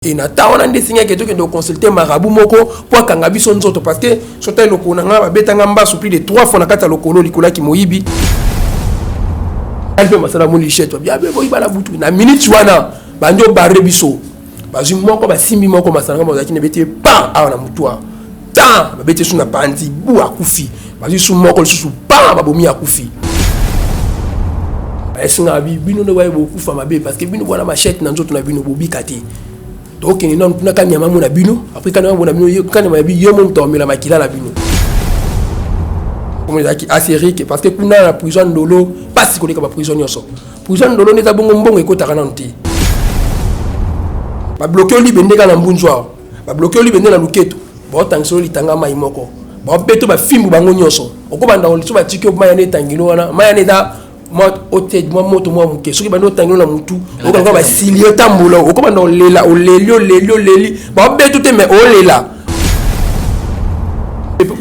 Et nata on a désigné que tu dois consulter marabout moko pour kangabi son nzoto parce que sotai loko nanga betanga mbasu plus de 3 fois na kata lokolo likola ki moyibi. Alpe masala mo licheto bien bo ibala butu na minute wana banjo barre biso. Bazu moko ba simbi moko masala mo zakine beti pa awa na mutwa. Ta ba beti suna panzi bu akufi. Bazu su moko susu pa ba bomi akufi. Esinga bi bino no ba bo kufa mabe parce que bino bona machette na nzoto na bino bobi kati. Donc il y a un peu de temps bino après quand on a bino quand on a vu yo mon temps mais la makila la bino comme il assez riche parce que kuna la prison dolo pas si connaît comme prison yoso prison dolo n'est pas bon et ko tarananti ba bloquer li bende kana mbunzwa ba bloquer li bende na luketo ba tangsolo litanga mai moko ba beto ba fimbu bango nyoso okobanda oliso ba tiki maya ne tangilo wana maya ne da moi ote moi moto moi muke soki bando tangilo na mutu okanga ba silio tambola okobanda olela oleli ba beto te mais olela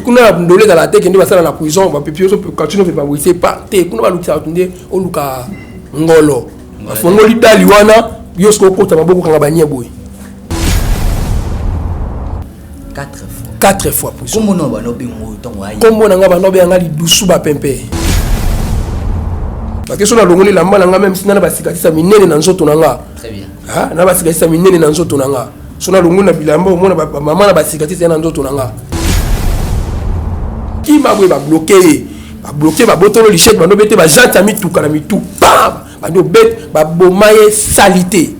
kuna ndole dans la tête ndi basala na prison ba pepio so continue fait pas oui c'est pas te kuna ba lukisa tunde oluka ngolo fongo litali wana yosko kota maboko kanga banye boy 4 fois prison comment on va no bingo tongo ayi comment na ngaba no be ngali dusu ba pempe parce que sur la longoli la mala même si na ba sikatisa minene na nzoto nanga très bien ah na ba sikatisa minene na nzoto nanga sur la longoli na bilamba mona mama na ba sikatisa na nzoto nanga qui m'a bloqué ba botolo lichette ba no bete ba janta mi tuka na mi tu bam ba no bet ba bomaye salité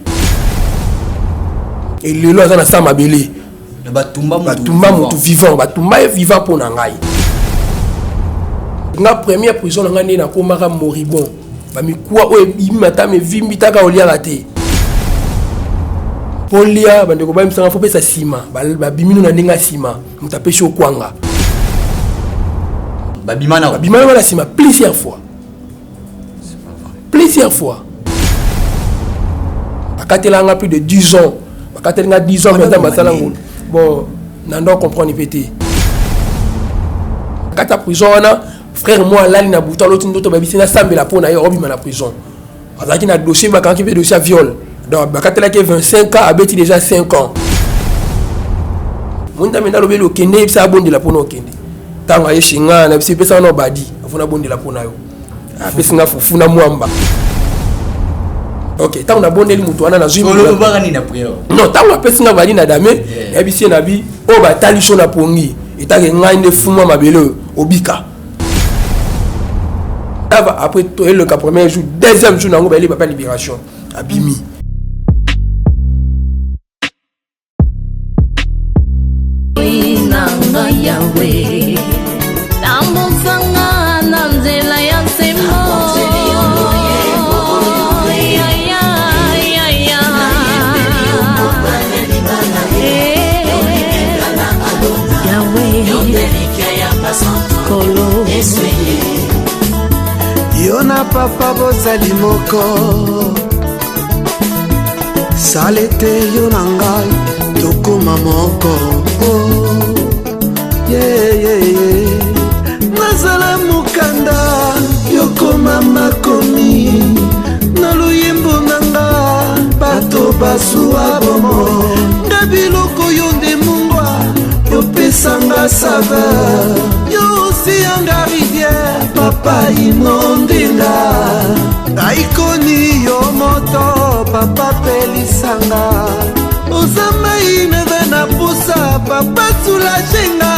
et le lo azana sama belé ba tumba mutu vivant ba tumba vivant pour nangai nga première prison nga ne na komaka moribond ba mi kwa o imata me vimbi taka olia raté polia ba ndeko ba msanga fo pesa sima ba bimino na ndinga sima mutapesha okwanga ba bimana na sima plusieurs fois bakatelanga plus de 10 ans bakatelanga 10 ans maintenant basala ngolo bon nando comprendre pété kata prison wana frère moi là na buta l'autre ndoto babisi na sambela pona yo obima na prison azaki na dossier ba quand qui fait dossier viol donc bakatela ke 25 ans abeti déjà 5 ans munda mena lobelo kende bisa bondi la pona okende tanga yeshinga na bisi pesa no badi afuna bondi la pona yo apesi nga fufuna mwamba ok tant on a bonné mutu wana na zimba solo ba ni na prière non tant on apesi nga badi na dame ya bisi na bi o ba tali so na pongi etake ngai ne fuma mabele obika après le premier jour deuxième jour nango ba li papa libération abimi inanga yawe tambusanga nanzela ya semo Yona papa bozali moko salete yona ngai tokoma moko nazala mokanda yokoma makomi na luyembo nanga bato basuwa bomo nga biloko yo nde mungwa yopesanga saveur yosiyanga rivière papa inondinga aikoni yo moto papa pelisanga ozamai neve na pusa papa sulajenga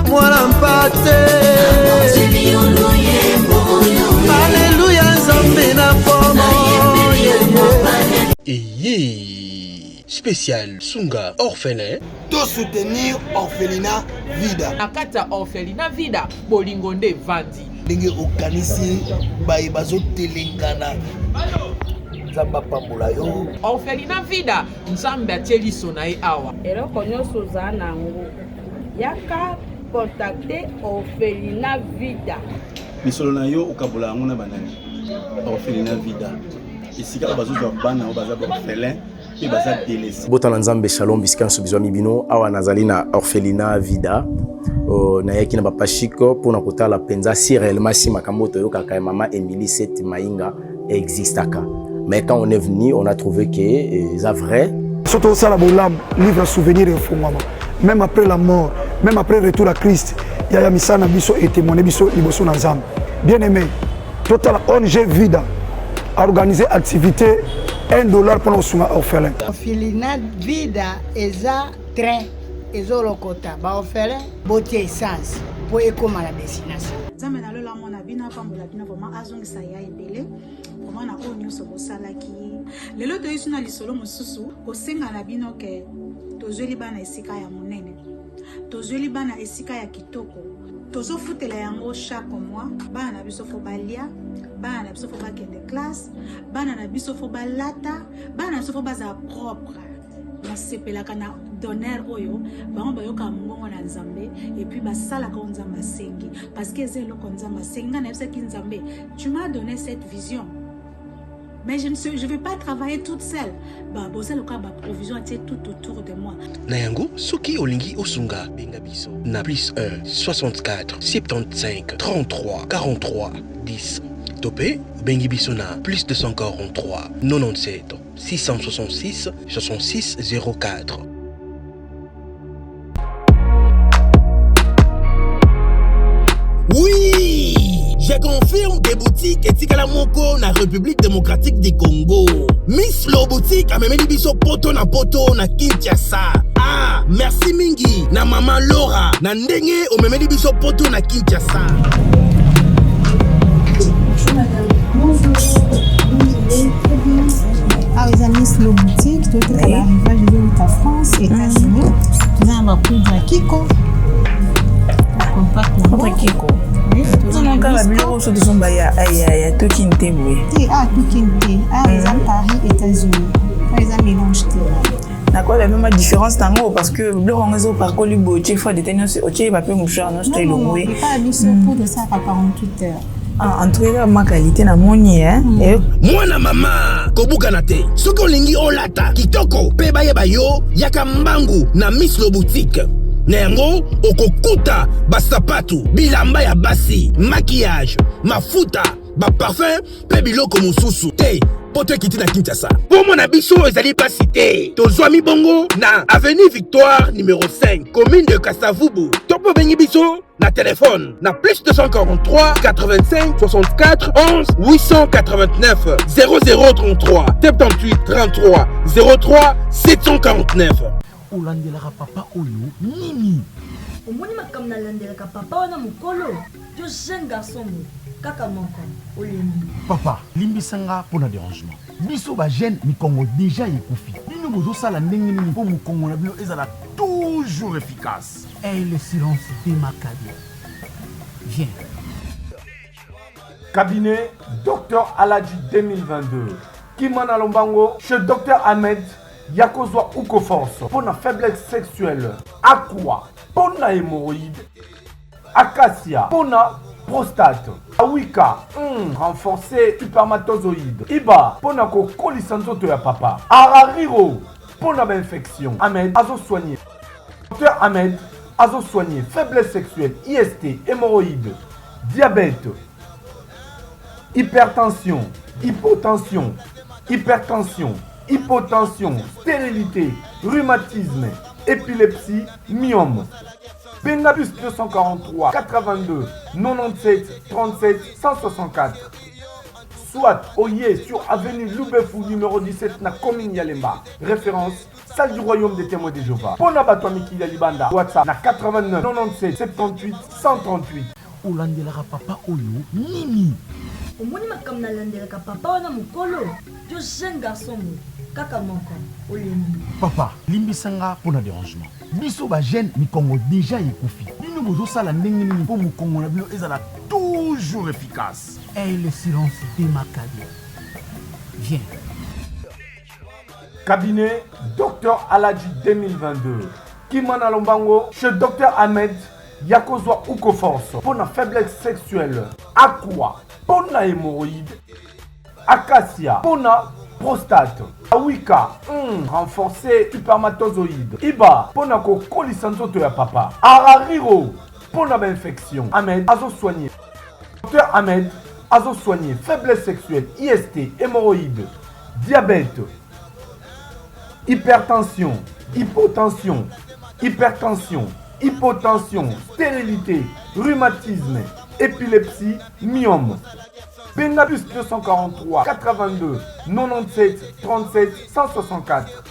mwana mpate aleluya nzambe na pomo spécial Sunga orphelin to soutenir orphelinat vida nakata orphelinat vida bolingo nde vandi ndenge okanisi baye bazotelengana nzambe apambola yo orphelinat vida nzambe atie liso na ye awa eloko nyonso oza nango yaka contacte orphelinat vida misolo na yo okabola yango na banani orphelinat vida esika bazozwa bana oyo baza baorphelin mpe baza délaissé botana nzambe shalom bisika nyonso bizwa mibino awa nazali na orphelinat vida nayaki na papa Chico mpona kotala mpenza si réellement si makambo toyokaka ya mama Emily Sete Mainga existaka. Mais quand on est venu, on a trouvé que c'est vrai. Surtout ça, la bolam, livre souvenir et fondement. Même après la mort, même après le retour à Christ, il y a Misana Bisso et témoigné Bisso Liboso Nazam. Bien aimé, Total ONG Vida a organisé activité $1 pour nos soins orphelins. Orphelinat Vida eza train ezolokota ba orphelin botie essence pour ekoma la destination. Nzambe na lola mona bino apambola bino vraiment azongisa ya ebele vraiment na oyo nyonso bosalaki lelo toyisi na lisolo mosusu kosenga na bino ke tozweli bana esika ya monene tozweli bana esika ya kitoko tozofutela yango chaque mois bana na biso fo balia bana na biso fo bakende classe bana na biso fo balata bana na biso fo baza propre nasepelaka na donner oyo bango bayoka mbongo na nzambe et puis basalaka nzambe asengi parce que c'est eloko nzambe asengi nga na ki nzambe tu m'as donné cette vision mais je vais pas travailler toute seule bah bosa le cas ba provision était tout autour de moi Nayango soki olingi osunga benga biso na plus 1 64 75 33 43 10 topé bengi biso na plus 243 97 666 66 04. Oui, je confirme des boutiques et Tikala Moko na République démocratique du Congo. Miss Lo boutique a même biso poto na Kinshasa. Ah, merci mingi na maman Laura na ndenge o même biso poto na Kinshasa. Bonjour madame. Bonjour. Ah, les amis, c'est le boutique. Tout est à l'arrivage de la France, États-Unis. Nous avons un poudre à Kiko. Poudre Kiko. Nous avons encore la bureau sur de son baya à Tokinte. Ah, Tokinte. Ah, les amis, Paris, États-Unis. Les amis, mélange. D'accord, la même différence tango parce que le réseau par Colibo, tu fois de tenir au Tché, va pas me faire un style. Non, il n'y a pas de pour de ça à 48 heures. En tout cas, ma qualité na moni hein. Moi na mama kobuka te. Soko lingi olata kitoko pe baye bayo yaka mbangu na Miss Lo boutique. Nengo okokuta basapatu bilamba ya basi, maquillage, mafuta, ba parfum pe biloko mosusu. Te poto kiti na Kinshasa. Pour mon abiso ezali pas cité. Tozwami bongo na avenue Victoire numéro 5, commune de Kasavubu. Topo bengi biso na téléphone na plus 243 85 64 11 889 0033 78 33 03 749. Olandelaka papa oyo nini? Omoni makam na landelaka papa wana mukolo. To jeune garçon mo kaka moko olemi. Papa, limbisanga pona dérangement. Biso ba jeune mikongo déjà ekufi. Bino bozo sala ndenge nini po mukongo na bino ezala toujours efficace. Et le silence démacadé. Viens. Cabinet Dr Aladji 2022. Kimana Lombango chez Dr Ahmed Yakozwa Ukoforce. Pour la faiblesse sexuelle. Aqua. Pour la hémorroïde. Acacia. Pour la prostate. Awika. Renforcer spermatozoïde. Iba. Pour la colisanzoto ya papa. Arariro. Pour la infection. Ahmed Azo soigné. Dr Ahmed Azo soigné. Faiblesse sexuelle. IST. Hémorroïde. Diabète. Hypertension. Hypotension. Hypertension. Hypotension, stérilité, rhumatisme, épilepsie, myome. Bengabus 243 82 97 37 164. Soit Oye sur avenue Loubefu numéro 17 na commune Yalemba. Référence salle du royaume des témoins de Jéhovah. Pona Batwamiki Yalibanda. WhatsApp na 89 97 78 138. Olandelaka papa oyo nini? Omoni makam na landelaka papa wana mukolo. To jeune garçon mo kaka moko olemi. Papa, limbisanga pona dérangement. Biso ba jeune mikongo déjà ekufi. Bino bozo sala ndenge nini po mukongo na bino ezala toujours efficace. Et le silence démacadé. Viens. Cabinet Dr Aladji 2022. Kimana Lombango chez Dr Ahmed Yakozwa Ukoforce. Pour la faiblesse sexuelle. Aqua. Pour la hémorroïde. Acacia. Pour la prostate. Awika. Renforcer spermatozoïde. Iba. Pour la colisanzoto ya papa. Arariro. Pour la infection. Ahmed Azo soigné. Dr Ahmed Azo soigné. Faiblesse sexuelle. IST. Hémorroïde. Diabète. hypertension, hypotension, hypertension, hypotension, stérilité, rhumatisme, épilepsie, myome. Benga plus 243 82 97 37 164.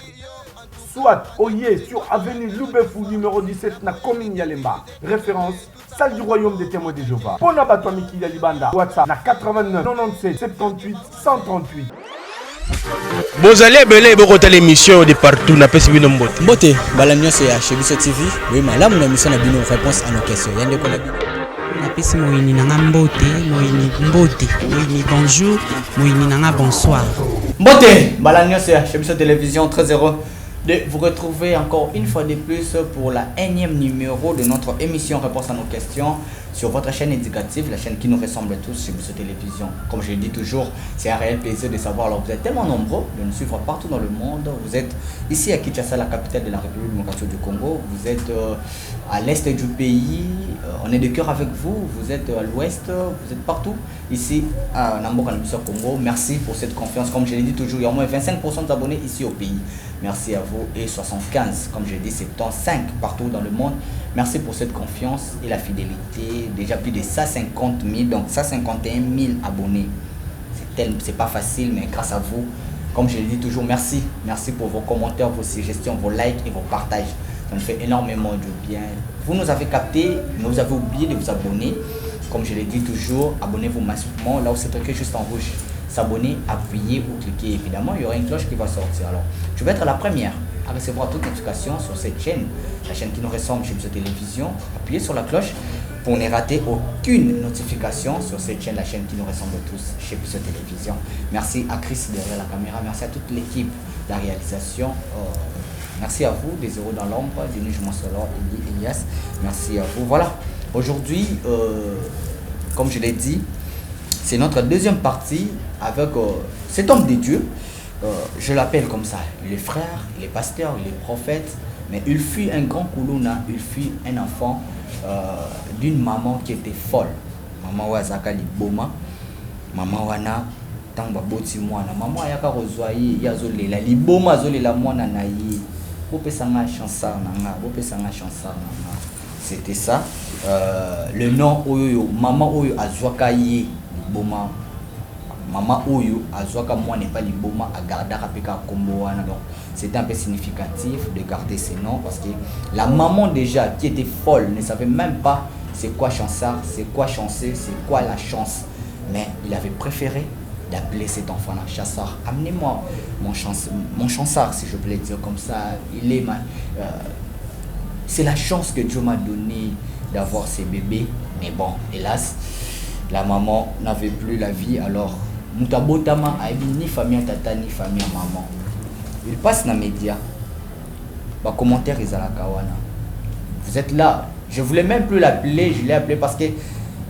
Soit Oye sur avenue Loubefou numéro 17 na commune Yalemba. Référence salle du royaume des témoins de Jéhovah. Pona Batomiki Yalibanda. WhatsApp na 89 97 78 138. Bozali belé bokota l'émission de partout na pesi bino mbote. Mbote balanyo c'est chez Biso TV. Oui malamu na mission na bino réponse à nos questions. Yande ko na bino. Napesi moyini nanga mbote, moyini mbote, moyini bonjour, moyini nanga bonsoir. Mbote balanyo c'est chez Biso Télévision, très heureux de vous retrouver encore une fois de plus pour la énième numéro de notre émission Réponse à nos questions sur votre chaîne éducative, la chaîne qui nous ressemble tous chez Biso Télévision. Comme je le dis toujours, c'est un réel plaisir de savoir, alors vous êtes tellement nombreux de nous suivre partout dans le monde. Vous êtes ici à Kinshasa, la capitale de la République démocratique du Congo. Vous êtes à l'est du pays, on est de cœur avec vous. Vous êtes à l'ouest, vous êtes partout ici à Namboka Congo. Merci pour cette confiance. Comme je l'ai dit toujours, il y a au moins 25% d'abonnés ici au pays. Merci à vous et 75, comme je l'ai dit, 75 partout dans le monde. Merci pour cette confiance et la fidélité. Déjà plus de 150 000, donc 151 000 abonnés. C'est pas facile, mais grâce à vous, comme je l'ai dit toujours, merci. Merci pour vos commentaires, vos suggestions, vos likes et vos partages. Ça nous fait énormément de bien. Vous nous avez capté, mais vous avez oublié de vous abonner. Comme je l'ai dit toujours, abonnez-vous massivement. Là où c'est marqué juste en rouge, s'abonner, appuyer ou cliquer. Évidemment, il y aura une cloche qui va sortir. Alors, tu vas être la première à recevoir toute notification sur cette chaîne, la chaîne qui nous ressemble chez Biso Télévision. Appuyez sur la cloche pour ne rater aucune notification sur cette chaîne, la chaîne qui nous ressemble tous chez Biso Télévision. Merci à Chris derrière la caméra, merci à toute l'équipe de la réalisation. Merci à vous, des héros dans l'ombre, Denis Jumansolo, Elias, merci à vous. Voilà, aujourd'hui, comme je l'ai dit, c'est notre deuxième partie avec cet homme de Dieu. Je l'appelle comme ça, il est frère, il est pasteur, il est prophète, mais il fut un grand koulouna, il fut un enfant d'une maman qui était folle. Maman Wazaka Liboma, maman Wana, Tamba Boti Mwana, maman Ayaka Rozwaye, Yazolela, Liboma Zolela Mwana Naye, Bopesanga Chansar Nanga, Bopesanga Chansar Nanga. C'était ça. Le nom Oyo, maman Oyo Azwaka Ye, Liboma. Maman Oyo Azwaka moi n'est pas Liboma à garder Rapeka Komboana. Donc c'était un peu significatif de garder ces noms parce que la maman déjà qui était folle ne savait même pas c'est quoi Chansar, c'est quoi chancer, c'est quoi la chance. Mais il avait préféré d'appeler cet enfant-là Chansar. Amenez-moi mon Chansar, si je peux le dire comme ça. Il est c'est la chance que Dieu m'a donnée d'avoir ces bébés. Mais bon, hélas, la maman n'avait plus la vie, alors Mutabotama a ni famille tata ni famille maman. Il passe dans les médias. Bah commentaire ils à la kawana. Vous êtes là. Je voulais même plus l'appeler, je l'ai appelé parce que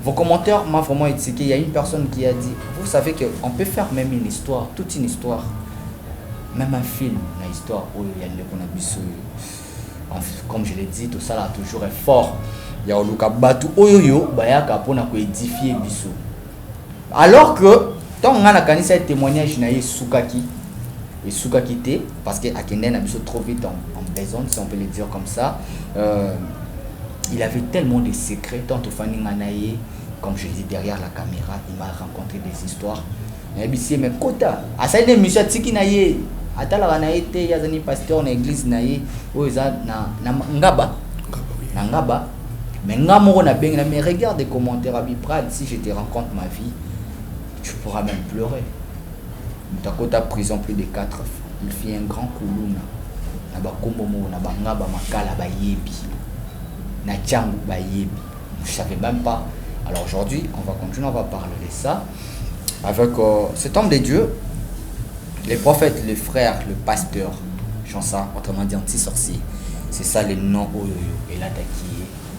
vos commentaires m'ont vraiment étiqueté. Il y a une personne qui a dit, vous savez qu'on peut faire même une histoire, toute une histoire, même un film, une histoire où il y a une biso. Comme je l'ai dit, tout ça là toujours est fort. Il y a Oluka Batu Oyoyo, Bayaka pour édifier biso. Alors que tant on a un témoignage na Soukaki et Soukaki té parce que Akenden a biso trop vite en besoin, si on peut le dire comme ça. Il avait tellement de secrets tant au Fanny Manaye, comme je dis derrière la caméra, il m'a rencontré des histoires. Mais mais kota, à ça il monsieur Tiki naye, atala naye té yazani pasteur na église naye, oza na ngaba. Na ngaba. Mais ngamo na benga mais regarde les commentaires à Biprad, si je te rencontre ma vie, tu pourras même pleurer. Mutakota prison plus de 4 fois. Il fit un grand koulouna. Na ba kombomo na ba ngaba makala ba yebi. Na tchangu ba yebi. Je savais même pas. Alors aujourd'hui, on va continuer, on va parler de ça avec cet homme de Dieu, les prophètes, le frère, le pasteur, Chansar, autrement dit anti-sorcier. C'est ça le nom Oyoyo et l'attaqué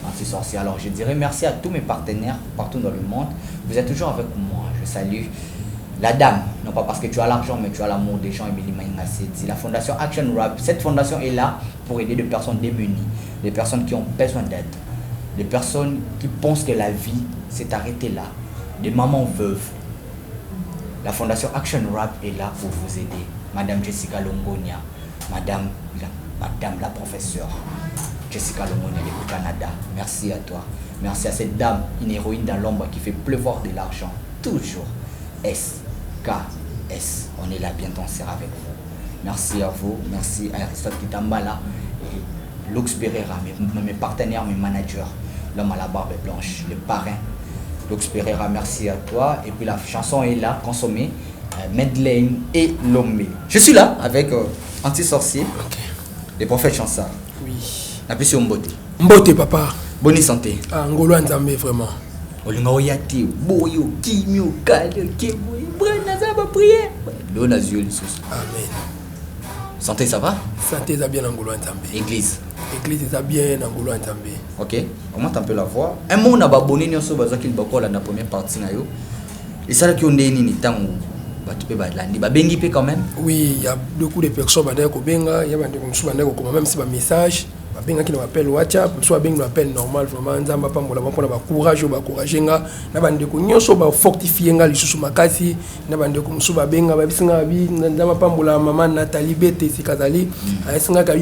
anti-sorcier. Alors je dirais merci à tous mes partenaires partout dans le monde. Vous êtes toujours avec moi. Je salue la dame, non pas parce que tu as l'argent, mais tu as l'amour des gens. Emily Maïnga dit la fondation Action Rap. Cette fondation est là pour aider des personnes démunies, des personnes qui ont besoin d'aide, des personnes qui pensent que la vie s'est arrêtée là, des mamans veuves. La fondation Action Rap est là pour vous aider. Madame Jessica Longonia, Madame la professeure Jessica Lomone au Canada. Merci à toi. Merci à cette dame, une héroïne dans l'ombre qui fait pleuvoir de l'argent. Toujours. SKS. On est là, bientôt on sera avec vous. Merci à vous. Merci à Aristote Kitambala et Lux Pereira, mes partenaires, mes managers. L'homme à la barbe blanche, le parrain. Lux Pereira, merci à toi. Et puis la chanson est là, consommée. Madeleine et Lomé. Je suis là avec Anti-Sorcier, les prophètes Chansard. Oui. La plus sur Mbote. Mbote, papa. Bonne santé. Ah, Ngolo Nzambe, vraiment. Olinga oyati, boyo, kimio, kalio, keboy, brana, ça va prier. L'on a yeux, les sous. Amen. Santé, ça va? Santé, ça bien Ngolo Nzambe. Église. Église, ça bien Ngolo Nzambe. Ok, augmente un peu la voix. Un mot, on a abonné, nous sommes dans la première partie. Et ça, qui on est ni temps. Quand même. Oui, il y a beaucoup de personnes qui ont même si un message, qui nous appellent WhatsApp, soit nous appellent normal, vraiment, nous avons courage, courage, nous avons fortifié les sous makasi, nous avons maman Nathalie Bete, c'est Kazali,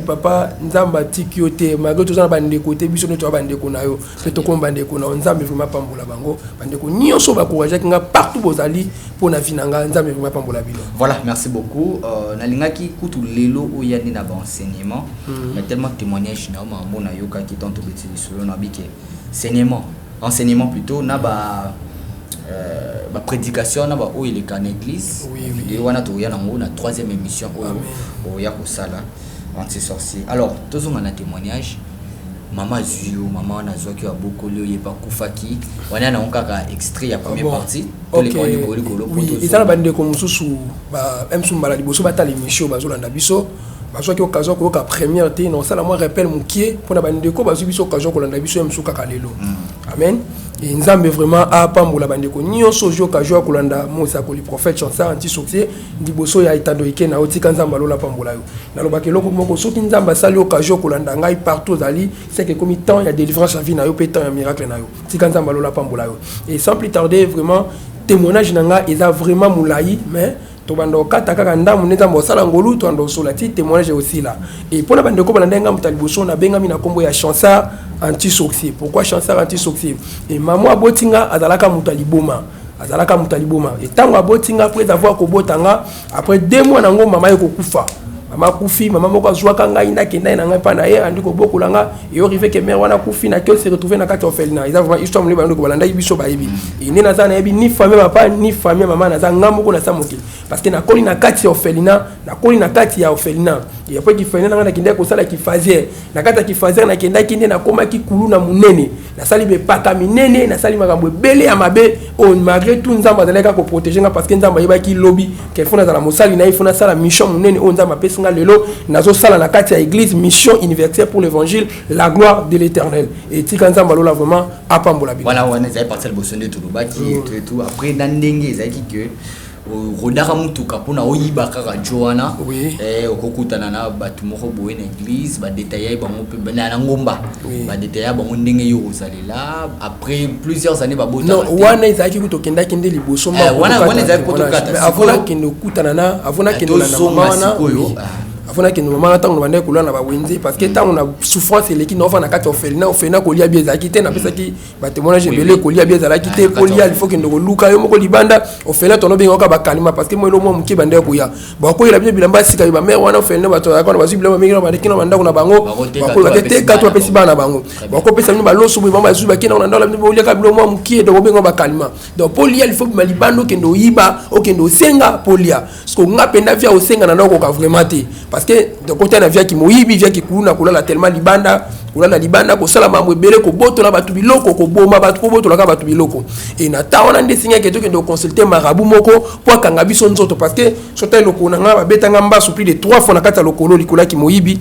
papa, nous avons tikioté, malgré tout ça, nous avons côté, nous avons c'est tout bande ko na nzambe vraiment pambola bango bande ko nyonso ba courage nga partout bozali pour na vinanga nzambe vraiment pambola bilo. Voilà, merci beaucoup. Na lingaki kutu lelo oyani na ba enseignement, mais tellement témoignage na mona yoka ki tanto beti solo na bike. Enseignement plutôt na ba prédication na ba o il est en église. Oui. Et wana to yana ngo na 3e émission o ya ko sala anti-sorcier. Alors, tous on a un témoignage. Maman Zuyo, maman Nazo qui a beaucoup lu, il pas Koufaki. On a un extrait à première partie. Oui, et ça la bande comme sous même sous maladie, bosso batali micho, bazolanda biso. Bazo qui occasion ko ka première té non ça la moi rappelle mon qui pour la bande ko bazo biso occasion ko landa biso même sous kakalelo. Amen. Et nzambe vraiment a pambola bande ko nyonso jo occasion ko landa Moussa ko li prophète Chansard anti-sorcier ndi boso ya itando ike na otika nzamba lola pambola yo. Na lobaki loko moko soki nzamba sali occasion ko landa ngai partout ali c'est que comme temps il y a délivrance à vie na yo pe temps il y a miracle na yo. Tika nzamba lola pambola yo. Et sans plus tarder vraiment témoignage nanga eza vraiment moulayi mais tobando kata kaka ndamu neza mbosala ngolu to ando solati témoignage aussi là et pour la bande ko balanda nga mutaliboso na benga mina kombo ya Chansard anti-sorcier. Pourquoi Chansard anti-sorcier? Et maman abotinga azalaka mutaliboma et tango abotinga après avoir kobotanga après 2 mois nango mama yeko kufa. Mama kufi, maman moko azwa kanga ina kenda na ngai pa na ye andi ko bokulanga et arrivé que mère wana kufi na ke se retrouver na kati orphelinat. Ils ont vraiment histoire mle bando ko balanda biso ba yebi. Et ni na za na yebi ni famille papa ni famille maman na za ngambo ko na sa mokili. Parce que na koli na kati orphelinat, na koli na kati ya orphelinat. Et après qui fait na kenda ko sala ki fazier. Na kata ki fazier na kenda kinde na koma ki kulu na munene. Na sali be paka minene, na sali makambo belé ya mabe on malgré tout nzamba zaleka ko protéger nga parce que nzamba yeba ki lobby ke fona za la mosali na ifona sala mission munene on nzamba pesa nga lelo nazo sala na kati ya église mission universelle pour l'évangile la gloire de l'Éternel et tika nzamba lola vraiment apambola bi. Voilà, on est parti le bosonde tout le baki et tout après dans ndenge zaki que rodara mutuka pona oyibaka ka Joana okokutana na batu moko boye na église ba détailler bango pe na ngomba ba détailler bango ndenge yo osalela après plusieurs années ba bota non wana izaki kutokenda kende liboso ma wana izaki kutokata avona kende kutana na avona kende na mama afuna kende mama tango bande kulana na ba wenze parce que tango na souffrance eleki na ofana kati ofena kolia bieza kite na pesa ki ba témoignage belé kolia bieza la kite kolia il faut que ndo luka yo moko libanda ofela tono benga ka ba kalima parce que moi lo mo muki bande ko ya ba ko ila bilamba sika ba mère wana ofena ba to akona ba zibila ba mingi ba kino banda kuna bango ba ko ba te ka to pesi bana bango ba ko pesa ba loso bu mama zuba kina na ndala bo lia ka bilo mo muki do benga ba kalima donc polia il faut que malibando kendo yiba o kendo senga polia parce que ngapenda via o senga na ndoko ka vraiment te parce que de côté na via ki moyibi via ki kuluna kulala tellement libanda ko sala mamwe bele ko botola batu biloko ko boma batu ko botola ka batu biloko et na ta ona ndesinga ke to ke do consulter marabout moko po kanga biso nzoto parce que sota lokona nga ba betanga mbasu plus de 3 fois na kata lokolo likola ki moyibi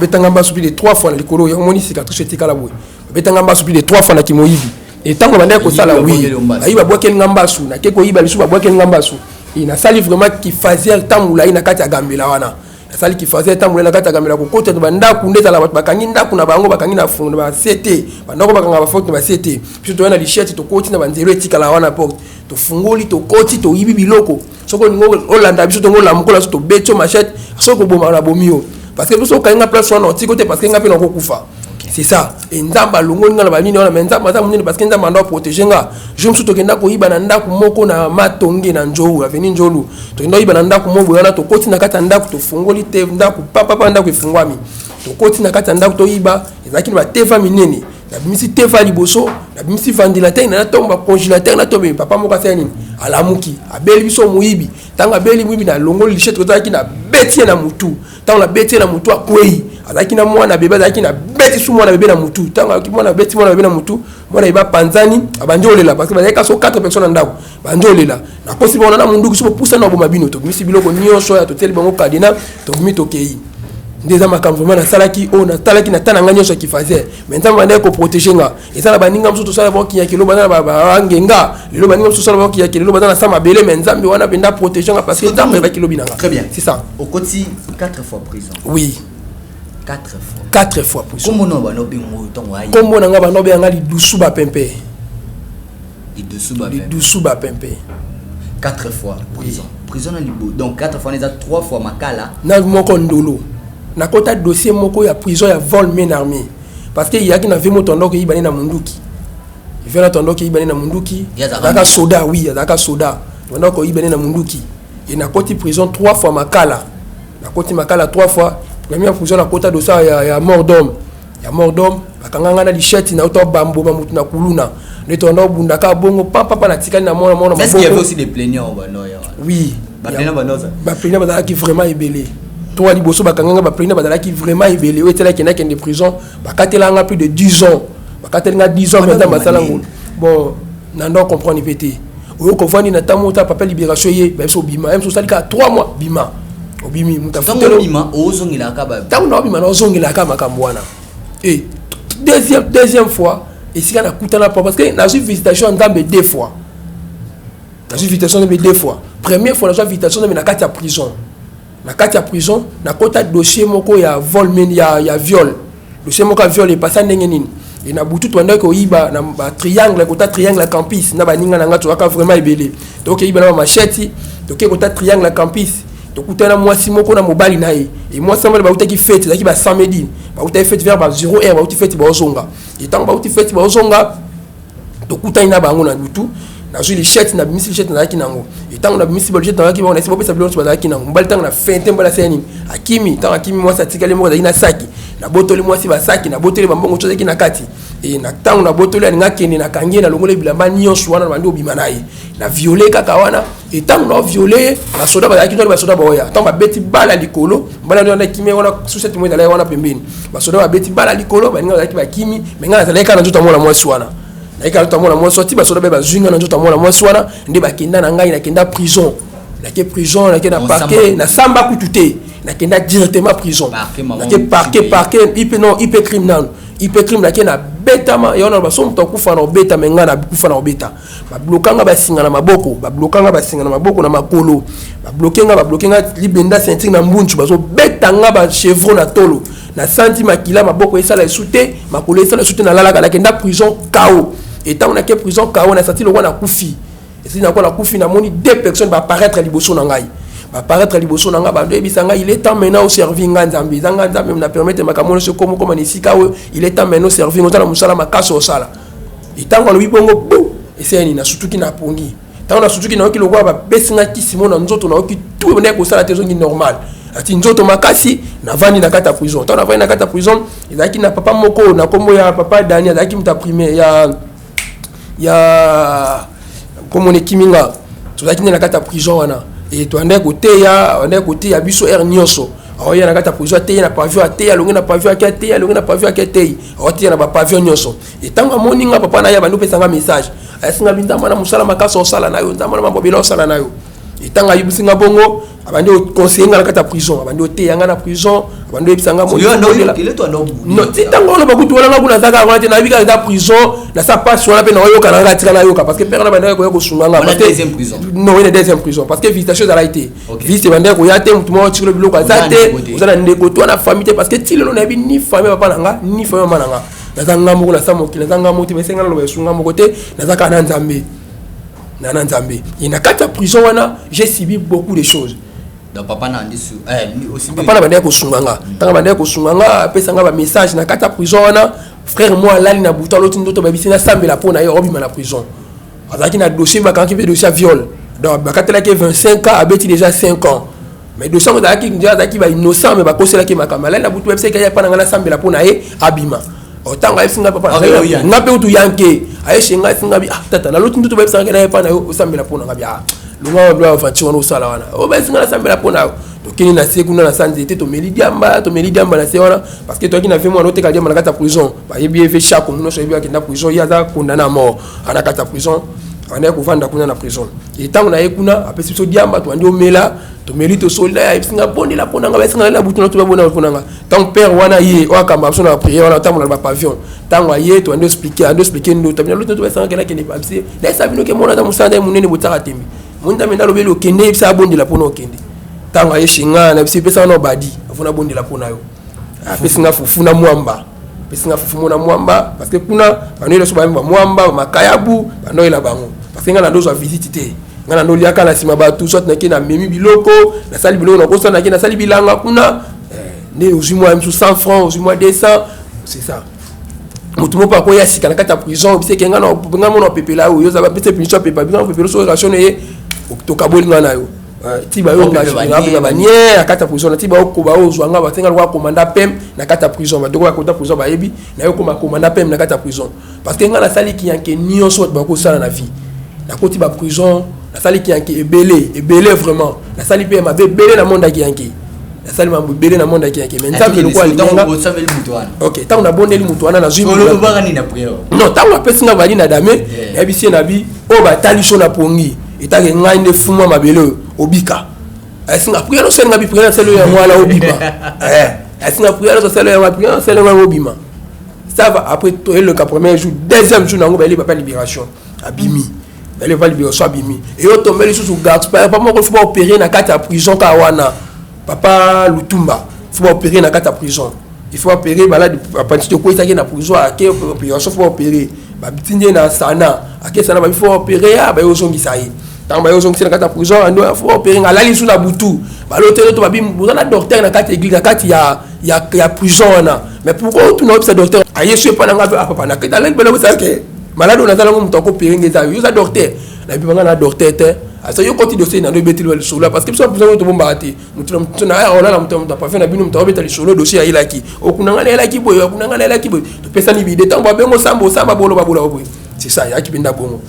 betanga mbasu plus de 3 fois na likolo ya moni cicatrice tikala boy betanga mbasu plus de 3 fois na ki moyibi et tango bande ko sala oui ayi ba bokel ngambasu na ke ko yiba biso ba bokel ngambasu ina sali vraiment qui faisait le temps moulai na kati ya gambela wana asali qui faisait tant la kata kamera ko côté banda ku ndeta la bakangi ndaku na bango bakangi na fond ba CT bandako bakanga ba faute ba CT puis to na lichette to côté na banzelo etika la wana porte to fungoli to côté to yibi biloko soko ngo olanda biso to ngola mukola to beto machette soko boma na bomio parce que biso kainga place wana otiko te parce que nga pe na kokufa. C'est ça. Et ndamba longo ngala ba nini wana menza mata munene parce que ndamba ndo protéger nga. Je me suis tokenda ko iba na ndaku moko na matonge na njou aveni njolu. Tokenda iba na ndaku moko wana to koti na kata ndaku to fungoli te ndaku papa ndaku ifungwami. To koti na kata ndaku to iba ezaki ba tefa minene. Na bimisi tefa liboso, na bimisi ventilateur na tomba congélateur na tombe papa moko asani alamuki. Abeli biso muibi. Tanga beli muibi na longo lichette ko zaki na betie na mutu. Tanga la betie na mutu akwei. Azaki na mwana bebe azaki na beti su mwana bebe na mutu tanga mwana beti mwana bebe na mutu mwana iba panzani abanjolela parce que bazaka so 4 personnes ndako banjolela na kosi bona na mundu kiso poussa na boma bino to misi biloko nyonso ya to teli bango kadena to mito kei ndeza makambo vraiment na salaki o na talaki na tana nyonso ki faisait maintenant bana ko protéger nga ezala baninga msuto sala ba ki ya kilo bana ba ngenga lelo baninga msuto sala ba ki ya kilo bana na sama bele menzambi wana benda protéger nga parce que ndambe ba kilo binanga. Très bien, c'est ça. Au quotidien 4 fois prison. Oui. 4 fois prison. Comment on va nober mon temps? Comment on va nober un dessous bas pempe? Dessous bas pempe. 4 fois prison. Prison na libo. Donc 4 fois on est à 3 fois makala. Na moko ndolo. Na kota dossier moko ya prison ya vol main armée. Parce que il y a qui na vimo tondo ke ibani na munduki. Il fait na tondo ke ibani na munduki. Daka soda oui, daka soda. Tondo ko ibani na munduki. Et na koti prison 3 fois makala. Na koti makala 3 fois. Première prison na kota dosa ya mort d'homme. Ya mort d'homme, bakanga na lichette na auto bambo bamutu na kuluna. Ne tondo bundaka bongo papa na tikali na mona mona. Est-ce qu'il y avait aussi des plaignants au Banoya? Oui. Ba plaignants banoza. Ba plaignants bazala qui vraiment ébélé. Toi liboso bakanga ba plaignants bazala qui vraiment ébélé. O etela kena ken de prison, bakatela nga plus de 10 ans. Bakatela nga 10 ans maintenant basala ngolo. Bon, nando comprendre pété. O comprendre na tamota papa libération ye, ba so bima, même so salika 3 mois bima. Obimi mutafutelo bima ozongela ka ba tango bima na ozongela ka makambwana et deuxième fois et si kana kutana parce que na visitation ndambe 2 fois na visitation ndambe 2 fois première fois na visitation ndambe na kati ya prison na kota dossier moko ya vol ya viol dossier moko ya viol et passé ndenge nini et na butu twanda ko iba na triangle kota triangle campus na baninga na ngato aka vraiment ebele donc iba na machette donc kota triangle campus tokutana mwasi moko na mobali naye et moi ça ba utaki fête zaki ba samedi ba utaki fête vers ba 0h ba utaki fête ba ozonga et tant ba utaki fête ba ozonga tokutana na bango na butu na joli chat na bimisi chat na zaki nango et tant na bimisi boljet na zaki ba na sibo pesa bilonso ba zaki nango mbali tant na fête mbala seni akimi tant akimi moi ça tikale moko zaki na saki na botoli mwasi ba saki na botoli ba mbongo zaki na kati et na tant na botoli alinga kende na kangie na longole bilamba nyonso wana bandi obima naye na violer kaka wana et tant na violer na soda ba yaki ba soda ba oya tant ba beti bala likolo bala ndo kimi wana sucette mo ndala wana pembeni ba soda ba beti bala likolo ba ninga yaki ba kimi menga na zaleka na njoto mo la mwasi wana na ika njoto mo la mwasi ti ba soda ba zwinga na njoto mo la mwasi wana ndi ba kenda na ngai na kenda prison na ke prison na ke na parquet na samba kutute na kenda directement prison na ke parquet IP criminel na ke na betama yona ba somo to kufa na beta menga na kufa na beta ba blokanga ba singa na maboko na makolo ba blokenga libenda sentir na mbunchu ba so betanga ba chevron na tolo na senti makila maboko esala esute makolo esala esute na lala kana kenda prison KO et tant on a que prison KO na senti le roi na kufi et si na ko na kufi na moni 2 personnes ba apparaître liboso na ngai apparaître liboso na nga ba ndo ebisanga il est temps maintenant au servir nganzambi zanga nzambe na permettre makamono se comme ni sika il est temps maintenant servir ngotala musala makaso sala itango lo bibongo bu eseni na sutuki na pongi tango na sutuki na okilo kwa ba besinga kisimo na nzoto na oki tout ne ko sala tezo ngi normal ati nzoto makasi na vani na kata prison tango na vani na kata prison ezaki na papa moko na kombo ya papa Daniel ezaki mta primaire ya comme on est kiminga tozaki na kata prison wana et tu andai côté ya biso nyonso oya na kata prison te na pavio te alongi na pavio akete alongi na pavio akete oti na ba pavio nyonso et tanga moninga papa na ya bandu pesanga message asinga binda mana musala makasa osala nayo ndamana mambo bila osala nayo et tanga yibusinga bongo abandi conseiller nga na kata prison abandi te yanga na prison abandi epsanga mo non titango lo bakutu wala nguna zaka ngati na bika da prison na sa passe wala pe na yoka na ngati kana yoka parce que père na bandi ko sunga nga parce que non une deuxième prison parce que visitation za été visite bandi ko yate mutu mo chikolo biloko azate uzana ndeko to na famille parce que tilelo na bi ni famille papa nanga ni famille mama nanga na zanga mo na samo kile zanga mo te besenga lo besunga mo kote na zaka na nzambe na nzambe ina kata prison wana j'ai subi beaucoup de choses. Donc papa na ndisu aussi papa na bandeko sunganga tanga bandeko sunganga pesa nga ba message na kata prison wana frère moi lali na buta l'autre ndoto ba bisina sambela pona yo obima na prison azaki na dossier ba kan ki be dossier viol donc ba katela ke 25 ans abeti déjà 5 ans mais dossier ngo zaki ndia zaki ba innocent mais ba kosela ke makama lali na buta ba pesa ya pana nga na sambela pona ye abima otanga ifinga papa nga pe utu yanke aye shinga singa bi tata na l'autre ndoto ba pesa nga na pana yo sambela pona nga bi lunga bla fanchi wana usala wana obesinga na sambela pona to kini na se kuna na sanzete to melidiamba na se wana parce que toi qui na fait moi note ka diamba na kata prison ba yebi fait chaque muno so yebi akenda prison yaza kundana mort ana kata prison ana ko vanda kuna na prison et tant na yekuna apesi so diamba to andi omela to melito solda ya singa bondi la pona nga ba singa la butu na to bona pona nga tant père wana ye o akamba so na prière wana tant na ba pavillon tant wa ye to andi expliquer ndo tamina luto to ba singa kena kene papsi la sabino ke mona ta musanda munene botaka tembi munda menda lobeli okende bisa bondi la pona okende tanga yeshinga na bisi pesa no badi afuna bondi la pona yo pesinga fufuna mwamba pesinga fufumuna mwamba parce que kuna banole so ba mwamba makayabu banoela bango parce que nga na dozo visite te nga na ndoli aka na sima ba tout soit na kina memi biloko na sali biloko na kosa na kina sali bilanga kuna ne ozimwa msu 100 francs ozimwa 200 c'est ça mutu mo pa ko ya sika na kata prison bisi kenga na nga mona pepela yo za ba pese punition pepa binga pepelo so ration e to kaboli nga na yo tiba yo nga banière akata prison na tiba ko ba ozwanga ba tenga kwa komanda pem na kata prison ba doko kota prison ba yebi na yo ko komanda pem na kata prison parce que nga na sali ki yanke nion so ba ko sala na vie na koti ba prison na sali ki yanke ebele vraiment na sali pe ma belé na monde ki yanke na sali ma belé na monde ki yanke mais ntambe ko ali nga OK tant na bondeli mutu wana na zwi ko ba ni na prière non tant na pesinga bali na dame ya bisi na bi o ba tali so na pongi itake ngai ne fuma mabele obika asinga prière so nga bi prière selo ya mwana obima asinga prière so selo ya prière selo ya obima ça va après le premier jour deuxième jour nango bali papa libération abimi bali va libération abimi et yo tombeli sous garde papa moko faut opérer na kata prison ka wana papa Lutumba faut opérer na kata prison il faut opérer malade à partir de quoi il na prison à quelle opération faut opérer ba bitinde na sana à sana ba il faut opérer ba yo zongi sai tant ba yo zongi na kata prison ando faut opérer ngalali sous la butu ba l'hôtel to ba bi na docteur na kata église na kata ya prison wana mais pourquoi tu n'as pas docteur ayesu pa na nga papa na kata lele belo ça que malade on a dans mon temps ko opérer ngeza yo za docteur na bi na docteur te asa yo koti dossier na dobeti le solo parce que ça besoin to bomba ati mutu na ona la mutu pa fait na binu mutu obeta le solo dossier ya ilaki okunanga na ilaki boy okunanga na ilaki boy to pesa ni bide tango bengo samba bolo boy c'est ça ya kibenda bongo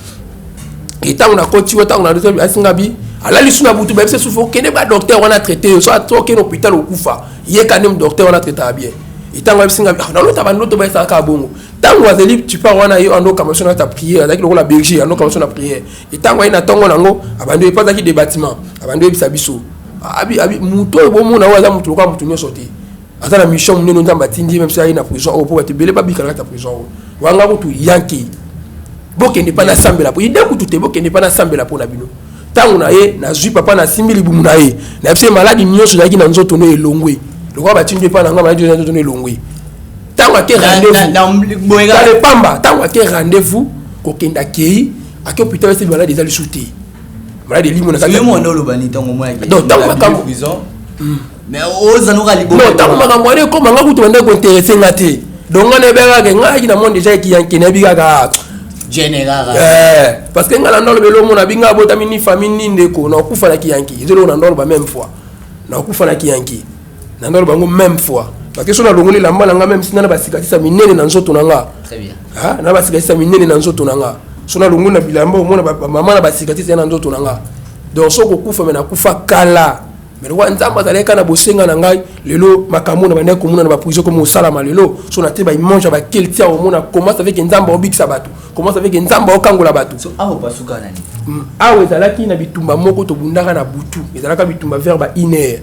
et tango na koti tango na dossier asinga bi ala li suna butu ba se soufo kene ba docteur on a traité so to ke hôpital okufa ye kanem docteur on a traité bien et tango asinga na lota ba noto ba sa ka bongo tango azeli tu pars wana yo ando comme ça ta prière avec le la berger ando comme ça na prière et tango ina tongo nango abando pasaki des bâtiments abando bisa biso abi muto bo mona waza mutu kwa mutu nyo sorti ata na mission muneno nzamba tindi même ça ina prison o po te bele ba bika ta prison wanga kutu yanki boke ne pas na sambela po ida kutu te boke ne pas na sambela po na bino tango na ye na zui papa na simili bumu na ye na fse maladi nyoso yaki na nzoto no elongwe le roi batindi pa na ngama na nzoto no elongwe tango ke rendez-vous dans le pamba tango ke rendez-vous ko kenda kei ak hôpital c'est malade des alisuté malade limo na kaka mo ndolo bani tango mo yaki donc tango makambo prison mais oza no kali bo non tango makambo ale ko manga kutu bande ko intéresser ngate donc ngane bega ke ngai na monde déjà ki yanki na biga ka général parce que ngala ndolo belo mo na binga botami ni famille ni ndeko na kufa na ki yanki ezelo na ndolo ba même fois na kufa na ki yanki na ndolo bango même fois parce que so na longoli la mbala nga même si na ba sikatisa minene na nzoto nanga très bien na ba sikatisa minene na nzoto nanga so na longoli na bilamba mo na mama na ba sikatisa na nzoto nanga donc so ko kufa me na kufa kala mais roi nzamba zaleka na bosenga na ngai lelo makambo na bande komuna na ba prison comme au salama lelo so na te ba mange ba kelti au mona commence avec nzamba obikisa bato commence avec nzamba okangola bato so aho pasuka nani aho ezalaki na bitumba moko to bundaka na butu ezalaka bitumba vers ba iner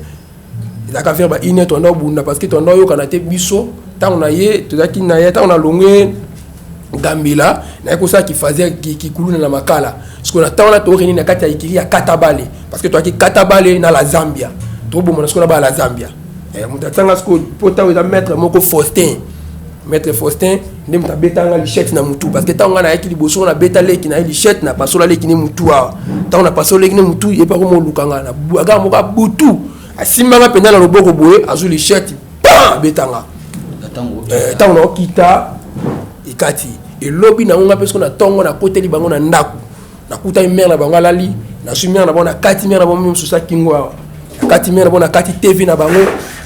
ezalaka vers ba iner to ndo bunda parce que to ndo yo kana te biso tant na ye to zaki na ye tant na longé Gambila na ko ça qui faisait qui kuluna na makala parce que na taona to reni na kati ya ikiri ya katabale parce que to aki katabale na la Zambia to bo mona skona ba la Zambia mutatanga sko pota weza mettre moko Faustin maître Faustin ndem ta betanga lichette na mutu parce que tanga na yaki liboso na beta leki na lichette na pasola leki ni mutu wa tanga na pasola leki ni mutu ye pa ko mo lukanga na buaga mo ka butu asimanga penda na loboko boye azu lichette pa betanga tanga na kita ikati et lobby na nga parce qu'on a tongo na côté li bango na ndaku na kuta mère na bango lali na su mère na bango na kati mère na bango même susa kingwa kati mère na bango na kati TV na bango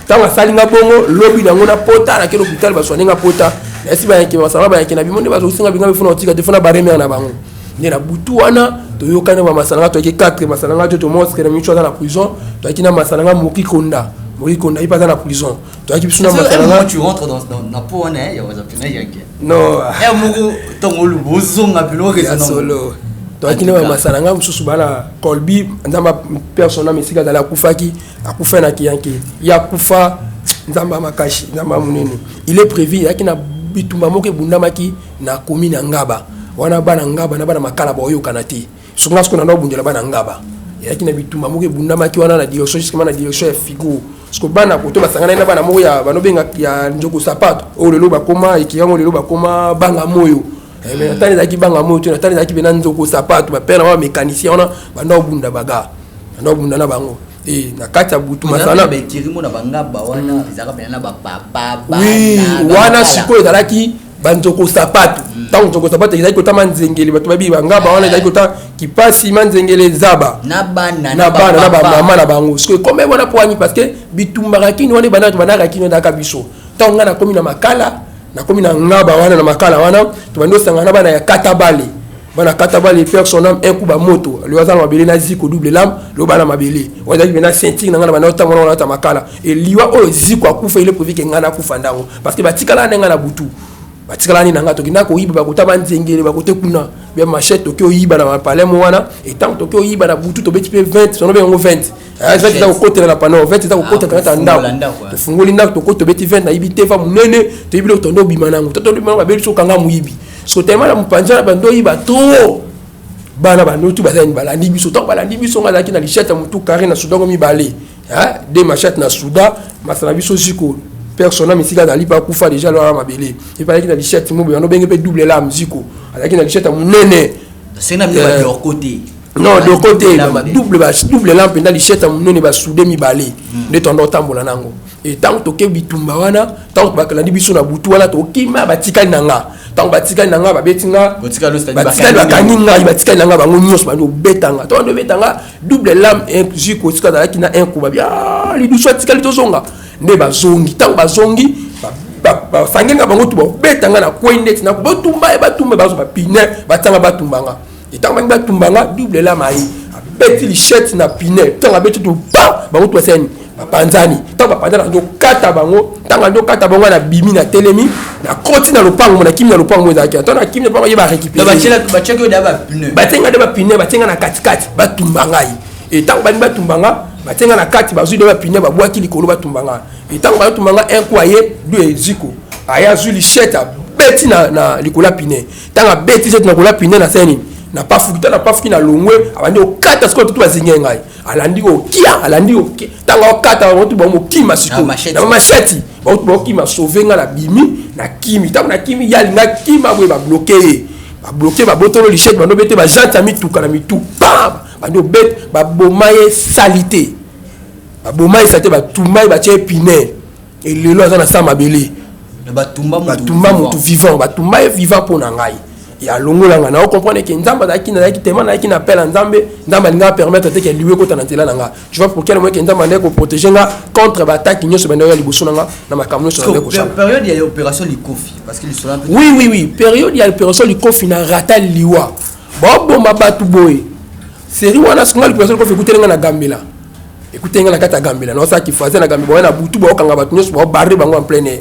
tanga salinga bongo lobby na ngona pota na kelo hôpital ba soninga pota esi ba yake masala ba yake na bimonde ba zosinga binga bifuna otika defuna bare mère na bango ni na butu wana to yokana ba masala to yake 4 masala to mosque na micho na prison to yake na masala moki konda Moki konda il pas dans la prison to yake bisuna masala tu rentres dans po on est ya wazapina yake non moko tongolu bozonga bilo raison solo to akina ba masalanga mususu bana kolbi ndamba persona misika dala kufaki akufa na kiyanki ya kufa ndamba makashi ndamba munene il est prévu akina bitumba moke bundamaki na commune ngaba wana bana ngaba na bana makala ba oyo kanati sunga skona ndo bundela bana ngaba akina bitumba moke bundamaki wana na direction jusqu'à na direction ya figo sko bana ko to basangana na bana moya ya banobenga ya njoko sapato o lelo bakoma ikiyango lelo bakoma banga moyo mais natani zaki banga moyo to natani zaki bena njoko sapato ba pena wa mécanicien ona banda obunda baga banda obunda na bango na kati ya butu masala be kirimo na banga ba wana izaka bena na ba papa ba oui wana siko ezalaki banjoko sapato tango njoko sapato ezalaki kota manzengeli bato babi banga ba wana ezalaki kota kipasi manzengele zaba na bana na ba mama na bango siko comme wana poani parce que bitumba kini wana bana to bana kini ndaka biso tango na komi na makala na komi na ngaba wana na makala wana to bando sangana bana ya katabale bana katabale personnel un coup ba moto le hasard mabele na ziko double lame lo bana mabele wanda bina ceinture na ngana bana ta mwana ta makala et liwa o ziko akufa ile prévu ke ngana kufa ndango parce que batikala na ngana butu batikala ni nanga to kina ko yiba bakota banzengele bakote kuna be machette to ko yiba na mapalemo wana et tant to ko yiba na butu to beti pe 20 sono be ngo 20 20 za ko côté na panneau 20 za ko côté kana ndako to fungoli ndako to ko to beti 20 na yibi tefa munene to yibi to ndo bimanango to ndo bimanango be so kanga muyibi so tema na mpanja bando yiba to bana bando tu bazani balandi biso to balandi biso ngala kina lichette mutu carré na sudango mi balé de machette na suda masala biso ziko personnel misika dali pa kufa déjà là mabele il fallait que na lichette mo bano benge pe double la musique ala kina lichette munene c'est na bien de leur côté non de côté double lampe na lichette munene ba soudé mi balé de tondo tambola nango et tant to ke bitumba wana tant ba kala biso na butu wana to kima batikali nanga tant batikali nanga ba betinga batikali bakaninga batikali nanga bango nyos ba no betanga to ndo betanga double lampe un jiko sika dala kina un kuba bia li biso batikali to zonga nde bazongi tant bazongi ba sangenga bango tu ba betanga na koindex na botumba e batumba bazo ba pine batanga batumbanga et tant ba tumbanga double lampe ai beti lichette na pine tant ba betu to ba bango to seni panzani tant bapanza ndo kata bango tanga ndo kata bango na bimi na telemi na koti na lopango na kimi na lopango ezaki to na kimi na lopango yeba récupérer ba cheko da ba pneu batenga de ba pneu batenga na kati kati batumbanga yi et tant ba batumbanga batenga na kati bazu de ba pneu ba bwaki likolo batumbanga et tant ba tumbanga un koyer deux eziko aya zu lichette beti na likola pneu tanga beti cette na kola pneu na seni na pafuki na pafuki na longwe abandi okata siko tu bazinga ngai alandi okia alandi okia tanga okata wotu ba mokima siko na machette ba wotu ba kima sauver nga na bimi na kimi tanga na kimi yali na kima bwe ba bloquer ba botolo lichette ba no bete ba janta mituka na mituka ba ndo bet ba bomaye salité ba tumaye ba tie pine et lelo azana sa mabele ba tumba mutu vivant ba tumaye vivant pona ngai ya longolanga na comprendre que nzamba daki na daki tema na daki na pela nzambe nzamba linga permettre te que liwe ko tanantela nanga tu vois pour quel moment que nzamba ndeko protéger nga contre attaque nyoso bendo ya liboso nanga na makamno so ndeko ça période il y a opération likofi parce que l'histoire oui période il y a opération likofi na rata liwa bo mabatu boy série wana singa opération likofi kutelenga na gambela écoutez nga na kata gambela na ça qui faisait na gambela na butu ba okanga batu nyos ba barrer bango en plein air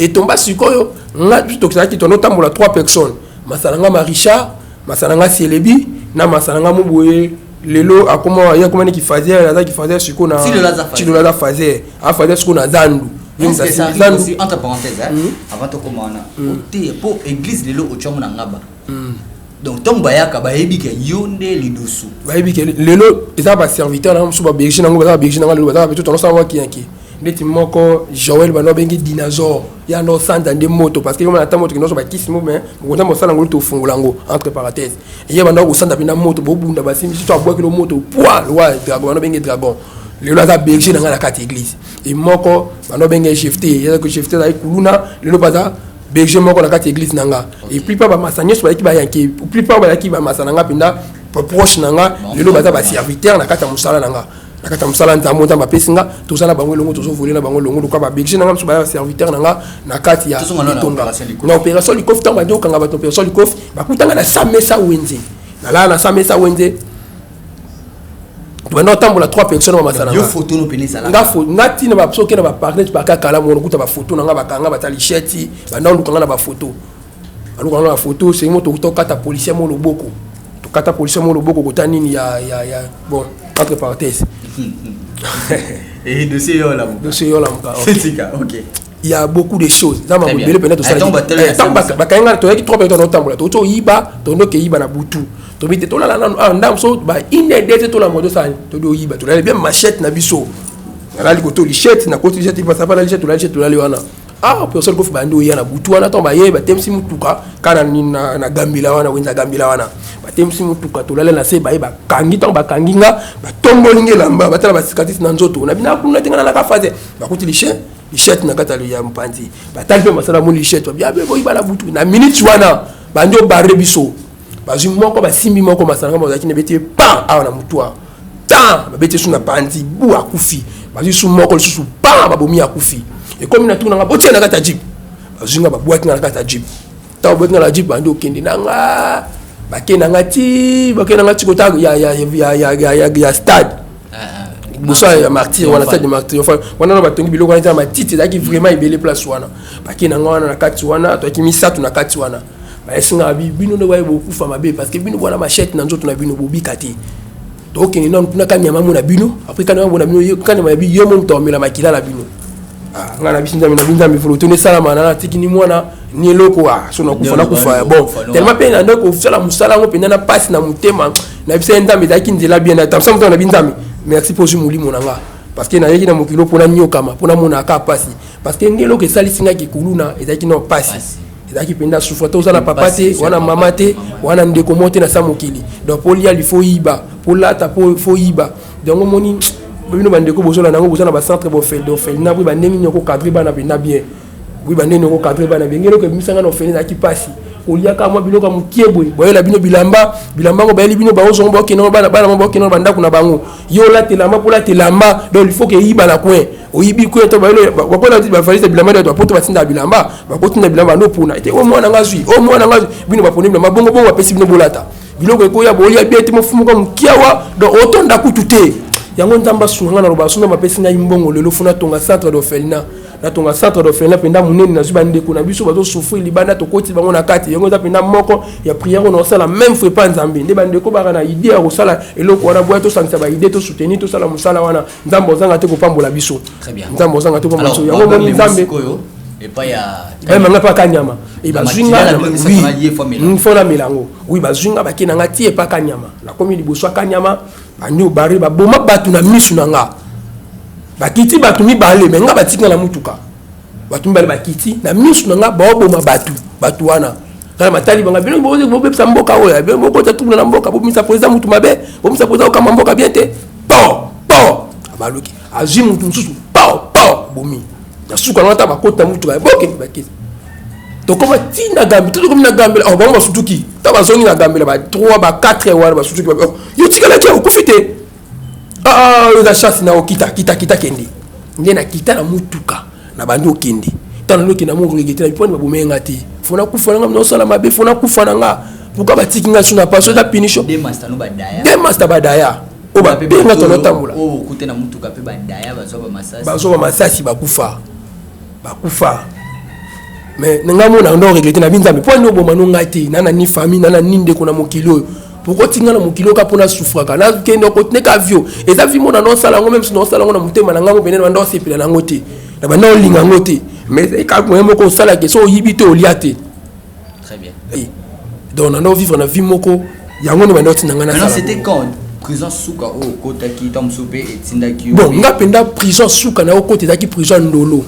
et tomba sikoyo nga plutôt que ça qui tono tambola 3 personnes masalanga Marisha masalanga Celebi na masalanga Muboye lelo akoma ya comment qui faisait siko na si le laza faisait a faisait siko na Zandu c'est ça aussi entre parenthèses avant de commencer pour église lelo ochomo na ngaba donc tant bayaka bayebi ke yonde lidosu bayebi ke lelo eza ba serviteur na musu ba berger nango ba berger nango lelo ba tout on savoir qui est qui ndeti moko Joël bano bengi dinosaure ya no sanda de moto parce que comme na tamoto ki no so ba kisimo mais ngona mo sala ngolo to fungulango entre parenthèses et ya bano ko sanda bina moto bo bunda ba simi to aboki lo moto poids loi dragon bano bengi dragon lelo za berger nanga na kati église et moko bano bengi chefté ya ko chefté za kuluna lelo baza berger moko na kati église nanga et puis pas ba masanya so ba ki ba yanki plus pas ba ki ba masananga pinda proche nanga lelo baza ba serviteur na kati musala nanga na kati musala ntambo ntambo pesinga to sala bango longo to so voler na bango longo ko ba berger nanga so ba serviteur nanga na kati ya na opération likof tamba ndo kanga ba opération likof ba kutanga na samesa wenze na la na samesa wenze tu vas tambola 3 personnes au masala yo photo no penisa la nga tina ba soke na ba partenaire ba kala mo kuta ba photo na nga ba kanga ba tali sheti ba na lukanga na ba photo aluka na ba photo c'est mo to kata policier mo loboko to kata policier mo loboko ko tanini ya bon entre parenthèses et dossier yo la c'est ça OK il y a beaucoup de choses dans ma belle peut-être ça ba kanga to yaki 3 personnes au tambola to yiba to no ke yiba na butu to bite to la ndam so ba inedete to la modo sa to do yiba to la bien machette na biso na li ko to li chette na ko to chette pas ça pas la chette to la li wana personne ko fa ndo ya na butu wana to ba ye ba temsi mutuka kana ni na gambila wana wenza gambila wana ba temsi mutuka to la na se ba ba kangi to ba kangi nga ba tomboli ngelamba ba tala ba cicatrice na nzoto na bina kuna tingana na ka faze ba ko li chette na kata li ya mpanzi ba talpe masala mo li chette ba be boyi ba na butu na minute wana ba ndo barre biso bazui moko basimbi moko masanga bazaki na beti pa awa na mutua ta babeti su na panzi bu akufi bazui su moko lisusu pa babomi akufi et comme na tuna nga botia na kata jeep bazui nga babwaki na kata jeep ta babwaki na jeep bando kende na nga bakena nga ti kota ya stade bosa ya martyr wana stade de martyr enfin wana na batongi biloko wana matiti zaki vraiment ibele place wana bakena nga wana na kati wana to kimi satu na kati wana esinga bino ne waye bokufa mabe parce que bino bona machette na nzoto na bino bobika te donc ni non kuna kanyama mo na bino après kanyama na bino yo kanyama bi yo mo ntomela makila na bino ngana bisinza mina binza mi foto ne sala mana tikini mwana ni eloko so na kufa bon tellement pe na ndoko sala musala ngo pe na passe na mutema na bisa ndambe daki nzela bien na tamsa mutana binzami merci pour jumuli monanga parce que na yeki na mokilo pona nyokama pona mona ka passe parce que ngelo ke salisinga ki kuluna ezaki no passe ezaki penda souffre to sala papa te wana mama te wana ndeko mote na samokili donc polia li fo yiba polata fo yiba donc moni bino bandeko bozola nango bozana ba centre bo fel do fel na bwi bandemi nyoko cadre bana bina bien bwi bandeni nyoko cadre bana bien ngelo ke misanga no fel na ki pasi olia ka mo biloko mukiebwe boyela bino bilamba ngo bayeli bino ba ozo mboke no bana mboke no banda kuna bango yo la telamba pola telamba donc il faut que yiba na coin oyibi ko to bayelo bakona ti ba falisa bilamba to poto batinda bilamba bakotinda bilamba no puna ete o mwana ngazwi bino baponi bilamba bongo bapesi bino bolata biloko ekoya bolia biete mofumu ko mukiawa donc otonda kutute yango ntamba sunga na roba sunga mapesi na imbongo lelo funa tonga centre d'orphelinat na tonga centre d'orphelinat penda munene na zuba ndeko na biso bazo souffrir libanda to koti bango na kati yango za penda moko ya prière on sala même fait pas nzambe nde bandeko baka na idée ya kosala eloko wana boya to sansa ba idée to soutenir to sala musala wana nzambo zanga te ko pambola biso très bien nzambo zanga te ko pambola yango moni nzambe et pas ya manga pa kanyama et bazunga oui fona milango oui bazunga bakena ngati e pa kanyama la komi liboso kanyama banyo bari ba boma batu na misu nanga bakiti batu mibale menga batinga na mutuka batu mibale bakiti na misu nanga ba boma batu wana kala matali banga bino bo pesa mboka oya be moko ta tuna na mboka bo misa président mutu mabe bo misa président kama mboka bien te po abaluki azwi mutu mususu po bomi na suka na taba kota mutuka boke bakiti to koma tina gambi to koma na gambi oh bango sutuki taba zoni na gambi ba 3 ba 4 wana ba sutuki ba yo tikala kia ukufite yo za chasse na okita kende ndena kita na mutuka na bando kende tana loki na mungu ngete na poni babumenga te fona kufa nga no sala mabe fona kufa nga puka batiki nga suna paso da pinisho de master badaya o ba benga to notambula o kute na mutuka pe bandaya masasi masasi bakufa mais ngamona ndo regretter na binza me po ndo boma no ngati nana ni famille nana ninde kuna mokilo pourquoi tinga na mokilo ka pona souffra kana kendo ko tne ka vio eza vi mona no sala ngo même si no sala ngo na mutema na ngamo benene bando sepela na ngote na bando linga ngote mais e ka mo ko sala ke so yibite oliate très bien donc on doit vivre na vie moko yango ne bando tinanga na sala c'était quand prison suka o kota ki tom soupe et tindaki bon nga penda prison suka na o kote daki prison ndolo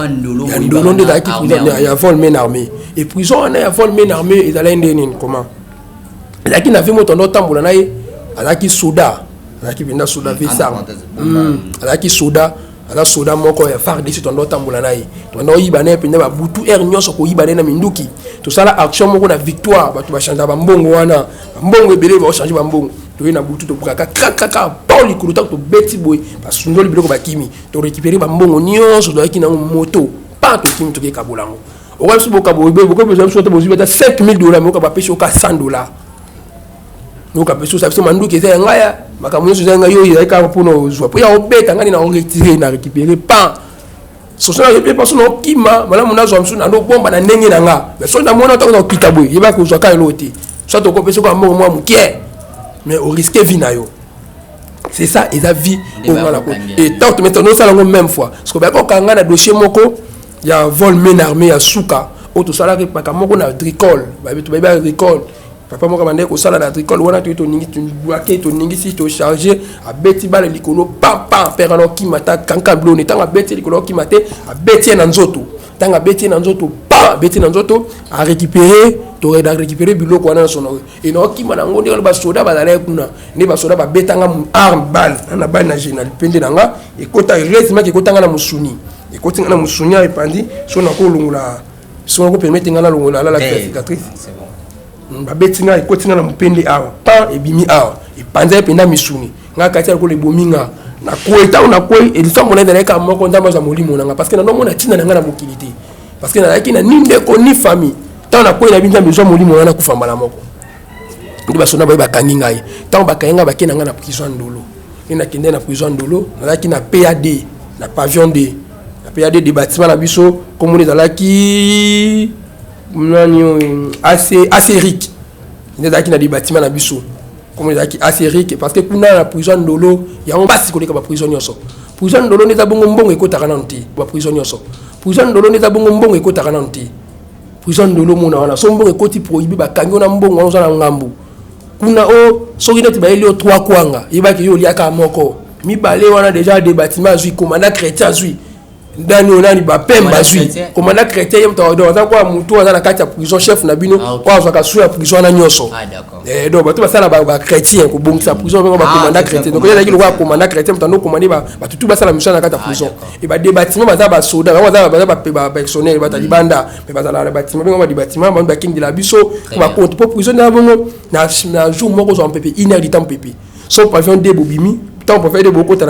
ndolo ndolo de daki prison ya vol men armée et prison na ya vol men armée et ala ndeni comment daki na vie moto ndo tambola na ye alaki soda alaki penda soda visa alaki soda ala soda moko ya FARDC to ndo tambola na ye to ndo yiba na penda ba butu nyonso ko yiba na minduki to sala action moko na victoire batu ba changer ba mbongo wana mbongo ebele ba changer ba mbongo to na butu to bukaka kaka pauli kuluta to beti boy parce que ndoli biloko bakimi to récupérer ba mbongo nyonso do yaki na moto pas to kimi to ke kabolango o ka subo kabo be ko besoin so to bozi beta $5,000 mais ko ba pesi o ka $100 no ka pesi so manduki eza ngaya makamunyo so nga yo ya ka pono zo po ya obeta ngani na retirer na récupérer pas so so na parce que no kima mala mona zo msu na ndo bomba na ndenge na nga mais so na mona to ko kitabo yeba ko zo ka eloti so to ko pesi ko mbongo mwa mukie mais au risque vie na yo c'est ça et la vie et tant que maintenant ça la même fois parce que ba ko kanga na dossier moko ya vol men armé ya suka o to sala ke paka moko na agricole ba bitu ba agricole papa moko bande ko sala na agricole wana to ningi to buake to ningi si to charger a beti bale likolo papa père no ki mata kanka blone tanga beti likolo ki mate a beti na nzoto tanga beti na nzoto pa beti na nzoto a récupérer to récupérer biloko wana sono et no ki mana ngondi ba soda ba dala kuna ni ba soda ba betanga arme balle na balle na général pende nanga et kota resima ki kota na musuni et kota na musuni a pandi so na ko lungula so ko permettre ngana lungula la cicatrice c'est bon ba betinga et kota na mpende awa pa et bimi awa et panda penda misuni nga kati ko le bominga na koeta na koi et ça mon ndele ka moko ndamba za molimo nanga parce que na no mona tina nanga na mokilité parce que na kina ninde ko ni famille tant na koi na binza besoin molimo na kufamba na moko ndi basona ba kangi ngai tant ba kanga ba kina nga na prison ndolo ina kende na prison ndolo na kina PAD na pavillon D na PAD des bâtiments na biso comme les alaki nani assez riche ina da kina des bâtiments na biso comme les alaki assez riche parce que kuna na prison ndolo ya on basi koleka ba prison nyoso prison ndolo neza bongo mbongo ekotaka na nti ba prison nyoso prison ndolo neza bongo mbongo ekotaka na nti prison ndolo mona wana so mbongo ekoti prohibi ba kangi na mbongo wana na ngambu kuna o soki neti ba eli o 3 kwanga yebaki yo liaka moko mibale wana déjà des bâtiments zui commandant chrétien zui ndani onani ba pemba zui commandant chrétien yem to do za kwa mutu za na kati ya prison chef na bino kwa za ka su ya prison na nyoso donc bato basala ba chrétien ko bongisa prison ba commandant chrétien donc il y a qui commandant chrétien mtando commander ba tutu basala mission na kati ya prison et ba des bâtiments baza ba soda ba personnel ba talibanda mais baza la bâtiment ba des bâtiments ba king de la biso ba compte pour prison na bongo na jour moko zo mpepé 1 heure du temps pépé so pavillon de bobimi tant pour faire de beaucoup de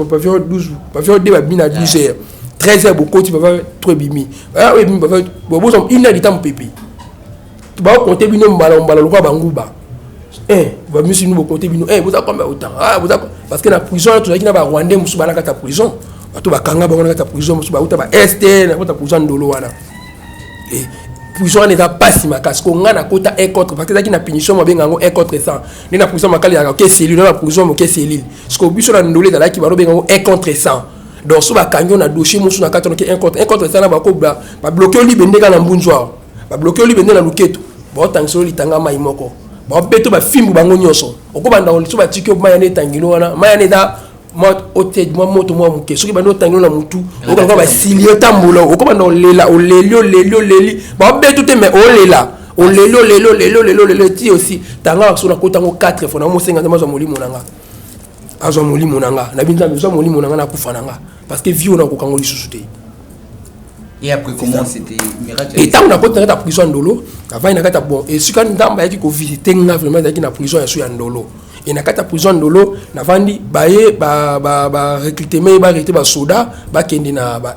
pavillon 12 pavillon de babina 12 heures 13 heures beaucoup tu peux faire trop bimi ah oui bimi bobo sont 1 heure du temps pépé tu vas compter bino mbala lo kwa banguba ba misi nous compter bino vous avez combien autant ah vous parce que la prison tu as ba rwandais musu bana kata prison bato bakanga ba kata prison musu ba uta ba ST na kata prison ndolo wana et prison n'est pas si makas ko ngana kota un contre parce que ça qui na punition mo benga ngo un contre 100 ni na prison makali ya ke cellule na prison mo ke cellule sko biso na ndolé dala ki ba benga ngo un contre 100 donc so ba kanyo na dossier musu na kata ke un contre 100 na ba ko ba bloquer li bende kana mbunjwa ba bloquer li bende na luketo ba tangsolo litanga mai moko ba beto ba fimbu bango nyoso okobanda so ba tikyo maya ne tangilo wana maya ne da moto moto muke soki bando tangilo na mutu okanga ba silio tambulo okobanda olela oleli ba beto te mais olelo ti aussi tanga so na kotango 4 fois na mo senga mazo molimo nanga azo molimo nanga na binza bezo molimo nanga na kufa nanga parce que vie on a ko kango lisusu te. Et après comment c'était miracle et tant on a continué ta prison ndolo avant na kata bon et si quand ndamba yaki ko visiter nga vraiment yaki na prison ya ndolo et na kata prison ndolo na vandi baye ba recrutement ba recruter ba soda ba kende na ba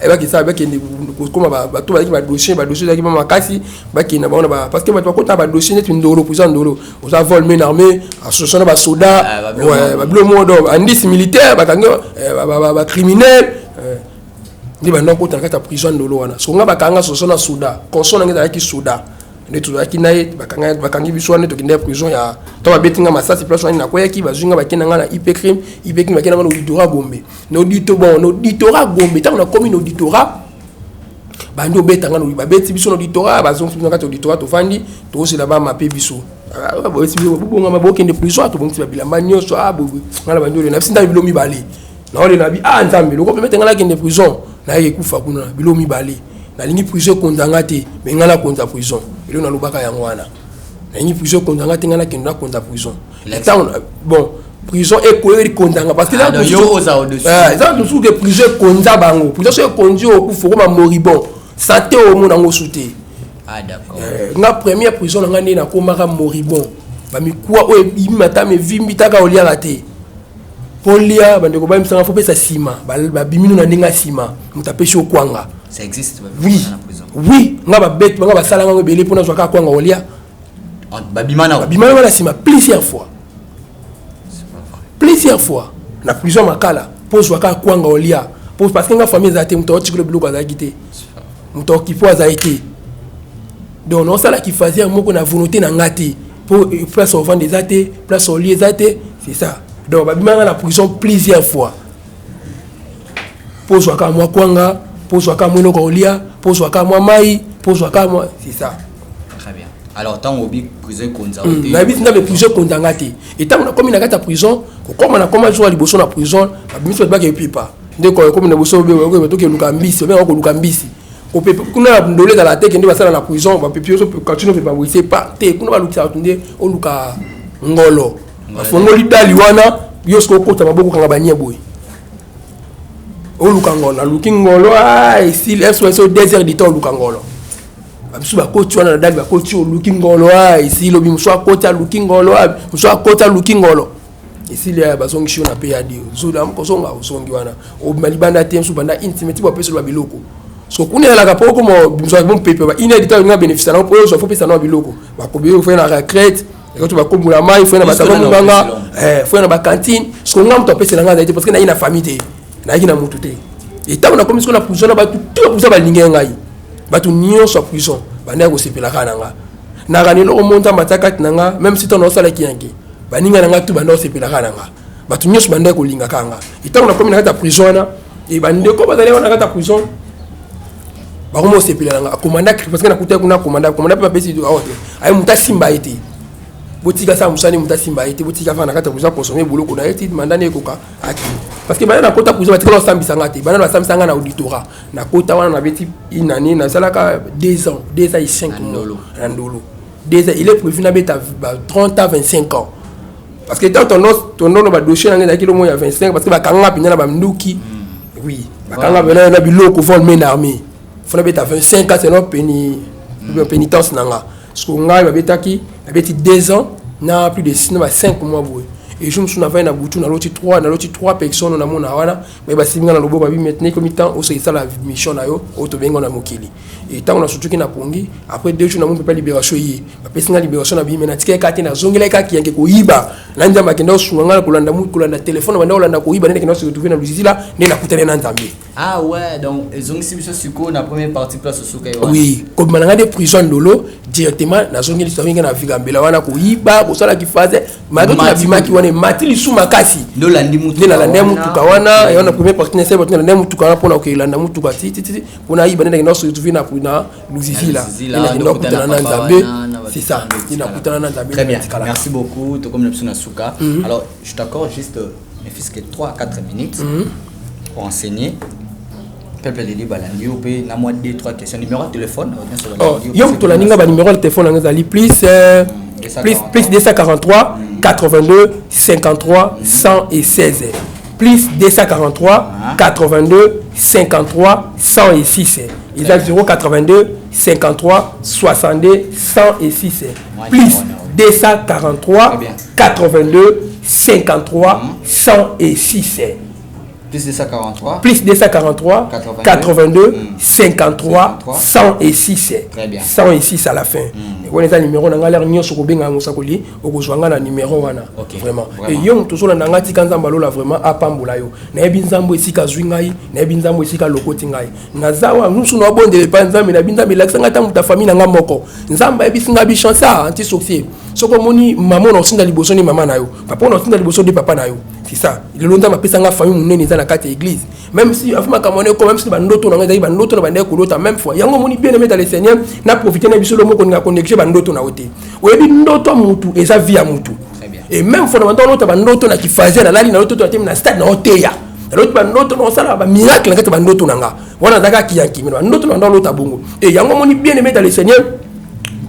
kende comme bato ba dossier qui mama kasi ba ki na ba parce que bato ko ta ba dossier net ndolo prison ndolo aux vol main armée association ba soda ouais ba bleu modo indice militaire ba kango ba criminel ndi ba ndoko ta kata prison ndolo wana so nga ba kanga association na soda console nga ki soda netu aki naye bakangi biso wana tokende prison ya to ba betinga masasi place wana na koyaki bazunga bakena nga na IP crime bakena nga na auditorat Gombe no auditorat Gombe tant na commune auditorat bandi obetanga no babeti biso no auditorat bazongi biso kati auditorat to fandi to se là-bas mape biso bo esi bonga mabokende prison to bongi bilamba nyonso bobo ngala bandi ole na bisinda bilomi bale na ole na bi nzambe loko pemetanga la kende prison na ye kufa kuna bilomi bale na lingi prison konzanga te mais ngala konza prison ilo na lubaka yango wana na lingi prison konzanga te ngala kenda konza prison bon prison e ko eri konzanga parce que là yo oza au dessus ça tout que prison konza bango prison se konzi o ku foko ma moribond santé au monde ngo souté d'accord na première prison nga ndé na komaka moribond ba mikwa o imata me vimbi taka olia raté polia bande ko ba msanga fo pesa sima ba bimino na ndinga sima mutapesha okwanga. Ça existe oui. Oui, nga ba bête nga ba sala nga belé pona zwaka kwanga olia. Babimana wala sima plusieurs fois. Plusieurs fois na prison makala pose zwaka kwanga olia. Pose parce que nga famille za te muto chikolo biloko za gité. Muto kipo za été. Donc on sala qui faisait moko na volonté na ngati pour place au vent des athées, place au lieu athées, c'est ça. Donc babimana na prison plusieurs fois. Pose zwaka mwa kwanga pose waka mwino kwa olia, pose waka mwa mai, pose waka mwa, c'est ça. Très bien. Alors tant obi prison konza ote. Na bisi na be prison konza ngati. Et tant on a comme na kata prison, comme on a comme jouer liboso na prison, ba biso ba ke pipa. Ndeko comme na boso be ko to ke luka mbisi, be ko luka mbisi. Ko pe kuna ndole dans la tête ndi basala na prison, ba pipio so continue ba wise pas te kuna ba lukisa tunde o luka ngolo. Afongo lidali wana, yosko ko ta maboko kanga banye boy. Olukangolo na lukingolo ici SOS au désert du temps olukangolo babisu ba koti wana na dali ba koti olukingolo ici lobi muswa koti lukingolo muswa koti lukingolo ici les bazongi shona na pe adi zoda mkozonga usongi wana o malibanda te msu banda intimate ba peso ba biloko so kuna la ka poko mo muswa bon pepe ba inédita nga bénéficier na po so fo pesa na biloko ba ko be fo na retraite et quand tu vas comme la maille fo na ba salon banga fo na ba cantine so nga mto pesa na nga zaite parce que na ina famille na ina mutu te et tant on a comme ce qu'on a prison na batu tout pour ça ba linga ngai batu nyo so prison ba na ko sepela kana nga na gani lo monta mataka tinanga même si ton osala kiyangi ba ninga nga tu ba na sepela kana nga batu nyo so ba na ko linga kanga et tant on a comme na kata prison na et ba ndeko ba zale na kata prison ba ko mo sepela nga commanda parce que na kuta kuna commanda pa pesi do awote ay muta simba ete botika sa musani muta simba ete botika fa na kata prison consommer boulot ko na ete mandane koka aki parce que bana kota kuzo batikala sambisa ngati bana sambisa ngana auditorat na kota wana na beti inani na salaka 2 ans 2 ans et 5 mois ndolo 2 ans il est prévu na beta 30 à 25 ans parce que tant ton nom ba dossier na ngaki lo mo ya 25 parce que ba kanga pinyana ba mnduki oui ba kanga bana na biloko vol main armée fona beta 25 ans c'est non pénitence nanga parce que ngai ba betaki na beti 2 ans na plus de 5 mois boy. Et je me suis fait na butu na loti 3 personnes na mona wana mais ba siminga na lobo ba bi maintenant comme temps au c'est ça la mission na yo auto bengo na mokili et tant on a surtout qui na pongi après 2 jours na mon peut pas libération yi ba pesinga libération na bi mais na tike kati na zongela ka ki yanke ko yiba na ndamba kenda sunga kulanda mu kulanda téléphone banda olanda ko yiba nene kenda se retrouver na lusisi là ne na kutana na nzambe. Ah ouais, donc ils ont aussi suko na première partie place au suka wana. Oui, comme mananga de prison dolo directement na zongeli savinga na vigambela wana ko yiba ko sala ki faze maga na bimaki wana matili suma kasi ndo landi mutu na landi mutu kawana ya na première partie na sebe na landi mutu kawana pona ko ilanda mutu ka titi pona yiba nene kenda se retrouver na kuna lusisi là na kutana na nzambe. C'est ça, il a kutana na nzambe. Très bien. Merci beaucoup to comme na suka. Alors, je t'accorde juste mes fils que 3 à 4 minutes pour enseigner. Peuple de Libalandi, ou peut na moi 2-3 questions. Numéro de téléphone. Oh, yom to la ninga ba numéro de téléphone nga zali plus 243 82 53 116. Plus 243 82 53 106. Ils ont 082 53 62 106. Plus 243 82 53 106. Plus 243. Plus 243. 82. 53. 106. Très bien. 106 à la fin. On est à numéro dans l'air nion sur Benga Moussakoli. Au besoin d'un numéro wana. Vraiment. Et yon toujours la nangati kanzambalo la vraiment à Pambulayo. Nebinzambo ici Kazwingai. Nebinzambo ici Kalokotingai. Nazawa nous sommes bon de panzam mais nebinzambo l'accent ta famille nanga moko. Nzamba ebisinga bichansa anti soxie. Soko moni maman na osinda liboso ni mama na yo. Papa na osinda liboso de papa na yo. C'est ça. Le longtemps ma pesa nga famille munene za na kati église. Même si afuma kamone ko même si bandoto na nga bandoto na bande ko lota même fois. Yango moni bien aimé dans le Seigneur na profiter na biso le moko nga connecter bandoto na ote. Oyebi ndoto mutu eza via mutu. Et même fondamentalement lota bandoto na kifaze na lali na lota to atem na stade na oteya. L'autre bandoto na sala ba miracle na kati bandoto na nga. Wana zaka kiyanki mais bandoto na lota bongo. Et yango moni bien aimé dans le Seigneur.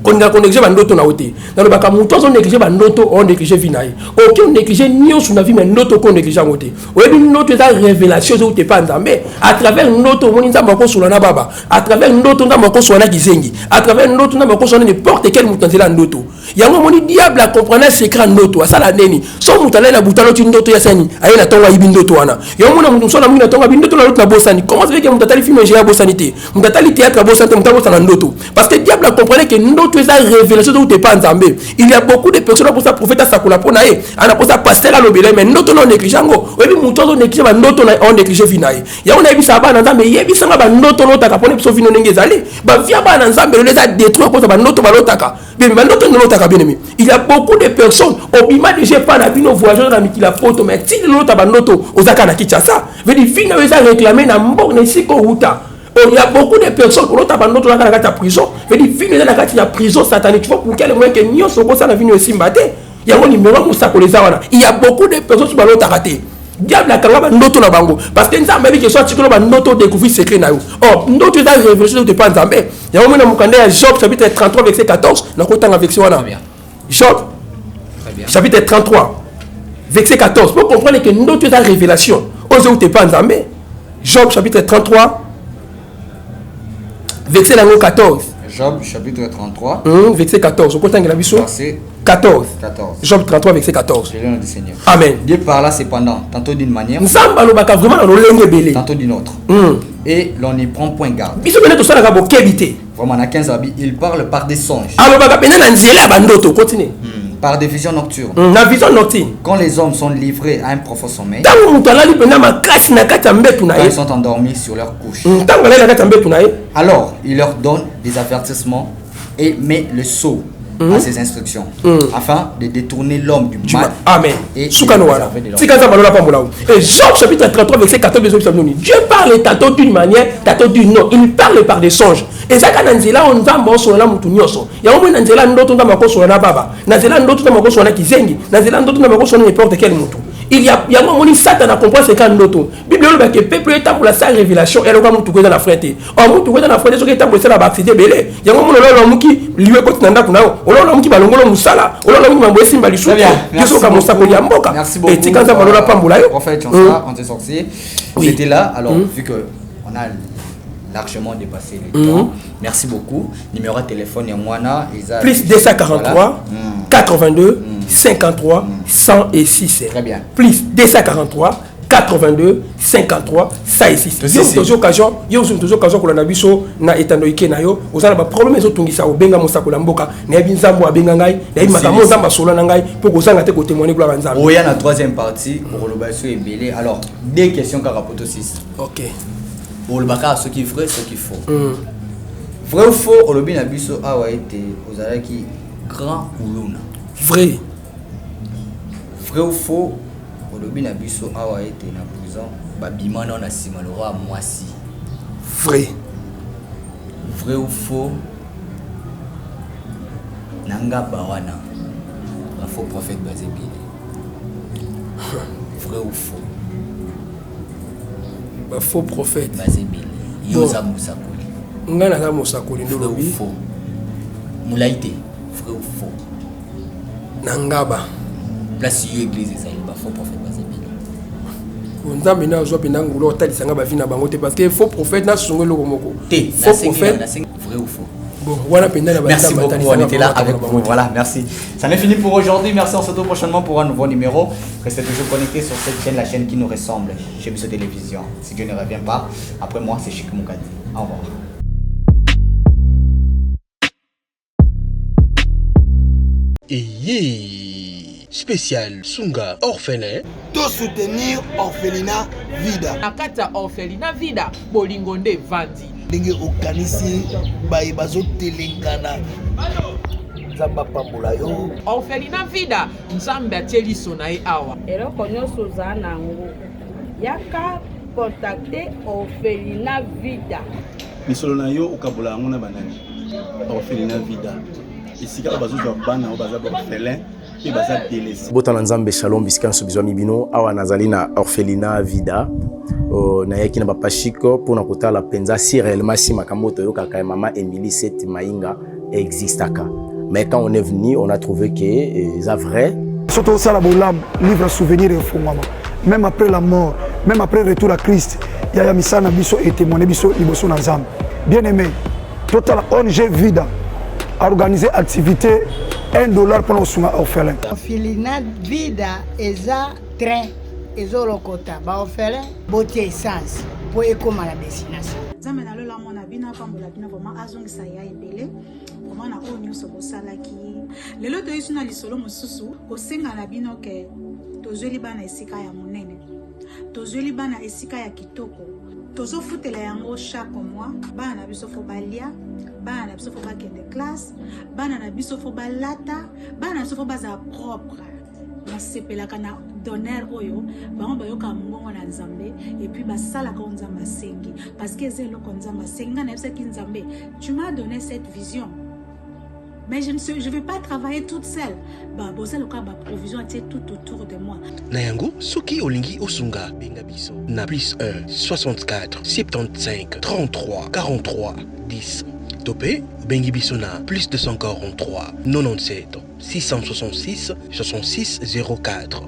Quand on néglige bandoto na ote dans le baka muto on néglige bandoto on néglige vinaï aucun néglige nion sur la vie mais noto qu'on néglige en ote oyebi noto za révélation zo te pas nzambe à travers noto moni nzamba ko sula na baba à travers noto nzamba ko sula na kizengi à travers noto nzamba ko sula n'importe quel mutanzela noto yango moni diable a comprendre secret noto asala neni so mutala na butalo ti noto ya sani ayena tonga yibi noto wana yango mona mutu so na muna tonga bi noto na na bosani comment ça fait que mutatali film j'ai bosanité mutatali théâtre bosanité mutabosana noto parce que diable a comprendre que noto esa révélation de te pas nzambe il y a beaucoup de personnes pour ça prophète sakula pona e ana pour ça pasteur à l'obélé mais noto non négligeango oyebi mutu zo néglige ba noto na on néglige vinaye ya on a yebi saba na nzambe yebi sanga ba noto no taka pona biso vino ndenge ezali ba via ba na nzambe le za détruire pour ça ba noto ba lotaka bien ba noto no lotaka bien aimé il y a beaucoup de personnes obima déjà pas na bino voyageurs na mikila photo mais ti lota ba noto ozaka na Kinshasa veut dire vino eza réclamer na mbok na siko huta. Il y a beaucoup de personnes qui ont été en prison. Il y a des prison satanique. Tu vois pour quel moment que nous sommes en train de se battre. Il y a un numéro qui il y a beaucoup de personnes qui ont été raté. Diable a quand même noto na bango parce que nous avons dit que soit tu as noto découvrir secret na yo. Oh, noto est la révélation de pas nzambe. Il y a un moment dans Job chapitre 33 verset 14, na ko tanga verset wana. Job chapitre 33 verset 14. Pour comprendre que noto est la révélation. Ose ou te pas nzambe. Job chapitre 33 verset 14. Job chapitre 33. Verset 14. Verset 14. Job 33 verset 14. C'est le nom du Seigneur. Amen. Dieu parla cependant, tantôt d'une manière, tantôt d'une autre. Et l'on n'y prend point garde. Vraiment, à 15 habits, il parle par des songes. Par des visions nocturnes. Quand les hommes sont livrés à un profond sommeil, quand ils sont endormis sur leur couche, alors il leur donne des avertissements et met le sceau à ses instructions afin de détourner l'homme du mal. Amen. Et Job chapitre 33 verset 14. Dieu parle tantôt d'une manière, tantôt d'une autre. Il parle par des songes. Et ça quand nzela on va mboso na mutu nyoso. Ya omo nzela ndoto ndama ko so na baba. Nzela ndoto ndama ko so na kizengi. Nzela ndoto ndama ko so na n'importe quel mutu. Il y a mon Satan a compris ce qu'un ndoto. Bible le que peuple est pour la salle révélation et le mutu ko dans la frente. Oh mutu ko dans la frente so que est pour ça la baptisé belé. Ya mo lo muki liwe ko tanda kuna. Olo muki balongolo musala. Olo muki mambo esimba lisu. Yeso ka musako ya mboka. Merci beaucoup. Et tikanza balola pambula yo. Prophète, on s'est sorti. C'était là alors vu que on a largement dépassé le temps. Merci beaucoup. Numéro de téléphone et moi plus 243 82 53 106. Très bien. Plus 243 82 53 106. Il y a toujours occasion que la biso na etando ike na yo. Ozana ba problème zo tungisa obenga mosakula mboka. Na binzambo abenga ngai, na makamo nzamba solo na ngai pour kozanga te ko témoigner gloire nzambe. Oya na troisième partie pour le basso et belé. Alors, deux questions carapoto 6. OK. Pour le baka ce qui est vrai, ce qu'il faut. Vrai ou faux, olobi na biso awa été ozala ki grand uluna. Vrai. Vrai ou faux, olobi na biso awa été na prison babima na sima le roi mwasi. Vrai. Vrai ou faux, nanga bawana un faux prophète bazebili. Vrai ou faux? Faux prophète bazebili. Yoza musakoli. Ngana za musakoli ndo lobi. Faux. Mulaite. Vrai ou faux? Nangaba. Place yo église ça il ba faux prophète bazebili. Nzambe na zo pina ngulo talisanga ba vina bango te parce que faux prophète na sungo loko moko. Faux prophète. Vrai ou faux? Bon, voilà, merci beaucoup, on était là avec vous. Voilà, merci. Ça n'est fini pour aujourd'hui. Merci, on se retrouve prochainement pour un nouveau numéro. Restez toujours connectés sur cette chaîne, la chaîne qui nous ressemble, chez Bisso Télévision. Si Dieu ne revient pas, après moi, c'est Chic Moukadi. Au revoir. Spécial Sunga orphelin. De soutenir orphelinat Vida. Nakata orphelinat Vida. Bolingonde Vandi. Ndenge okanisi baye bazotelengana. Nzamba pambola yo. Orphelinat Vida. Nzambe atieli sonae awa. Eloko nyonso za nango. Yaka contacter orphelinat Vida. Misolo na yo okabola yango na banani. Orphelinat Vida. Esika bazozwa bana o baza orphelin. Botana nzambe shalom bisika nso bizwa mibino awa nazali na orphelinat Vida nayaki na papa Chico pour kotala penza si réellement si makambo toyokaka ya mama Emily Seth Mainga existaka, mais quand on est venu on a trouvé que c'est vrai. Surtout ça la bolam livre souvenir et fongama même après la mort, même après le retour à Christ, il y a misana biso et témoigner biso liboso na nzambe. Bien aimé, total ONG Vida a organisé activité $1 pour nos orphelins. Orphelinat Vida eza train ezolokota ba orphelin botie essence pour ekoma la destination. Nzambe na lola mona bina pambola bina vraiment azongisa ya ebele. Comment na ko nyonso bosalaki. Lelo to yesu na lisolo mosusu kosenga na bino ke tozweli bana esika ya monene. Tozweli bana esika ya kitoko. Tozo futela yango chaque mois bana na biso fo balia. Bana na biso fo bakende classe, bana na biso fo balata, bana na biso fo baza propre. Nasepelaka na donner oyo bango bayoka mbongo na nzambe et puis basalaka nzambe asengi parce que c'est eloko nzambe asengi na yebisa ki nzambe tu m'as donné cette vision mais je vais pas travailler toute seule. Bah bosa loka ba provision atie tout autour de moi. Nayango soki olingi osunga benga biso na +1 64 75 33 43 10 topé bengi biso na +243 97 666 66 04.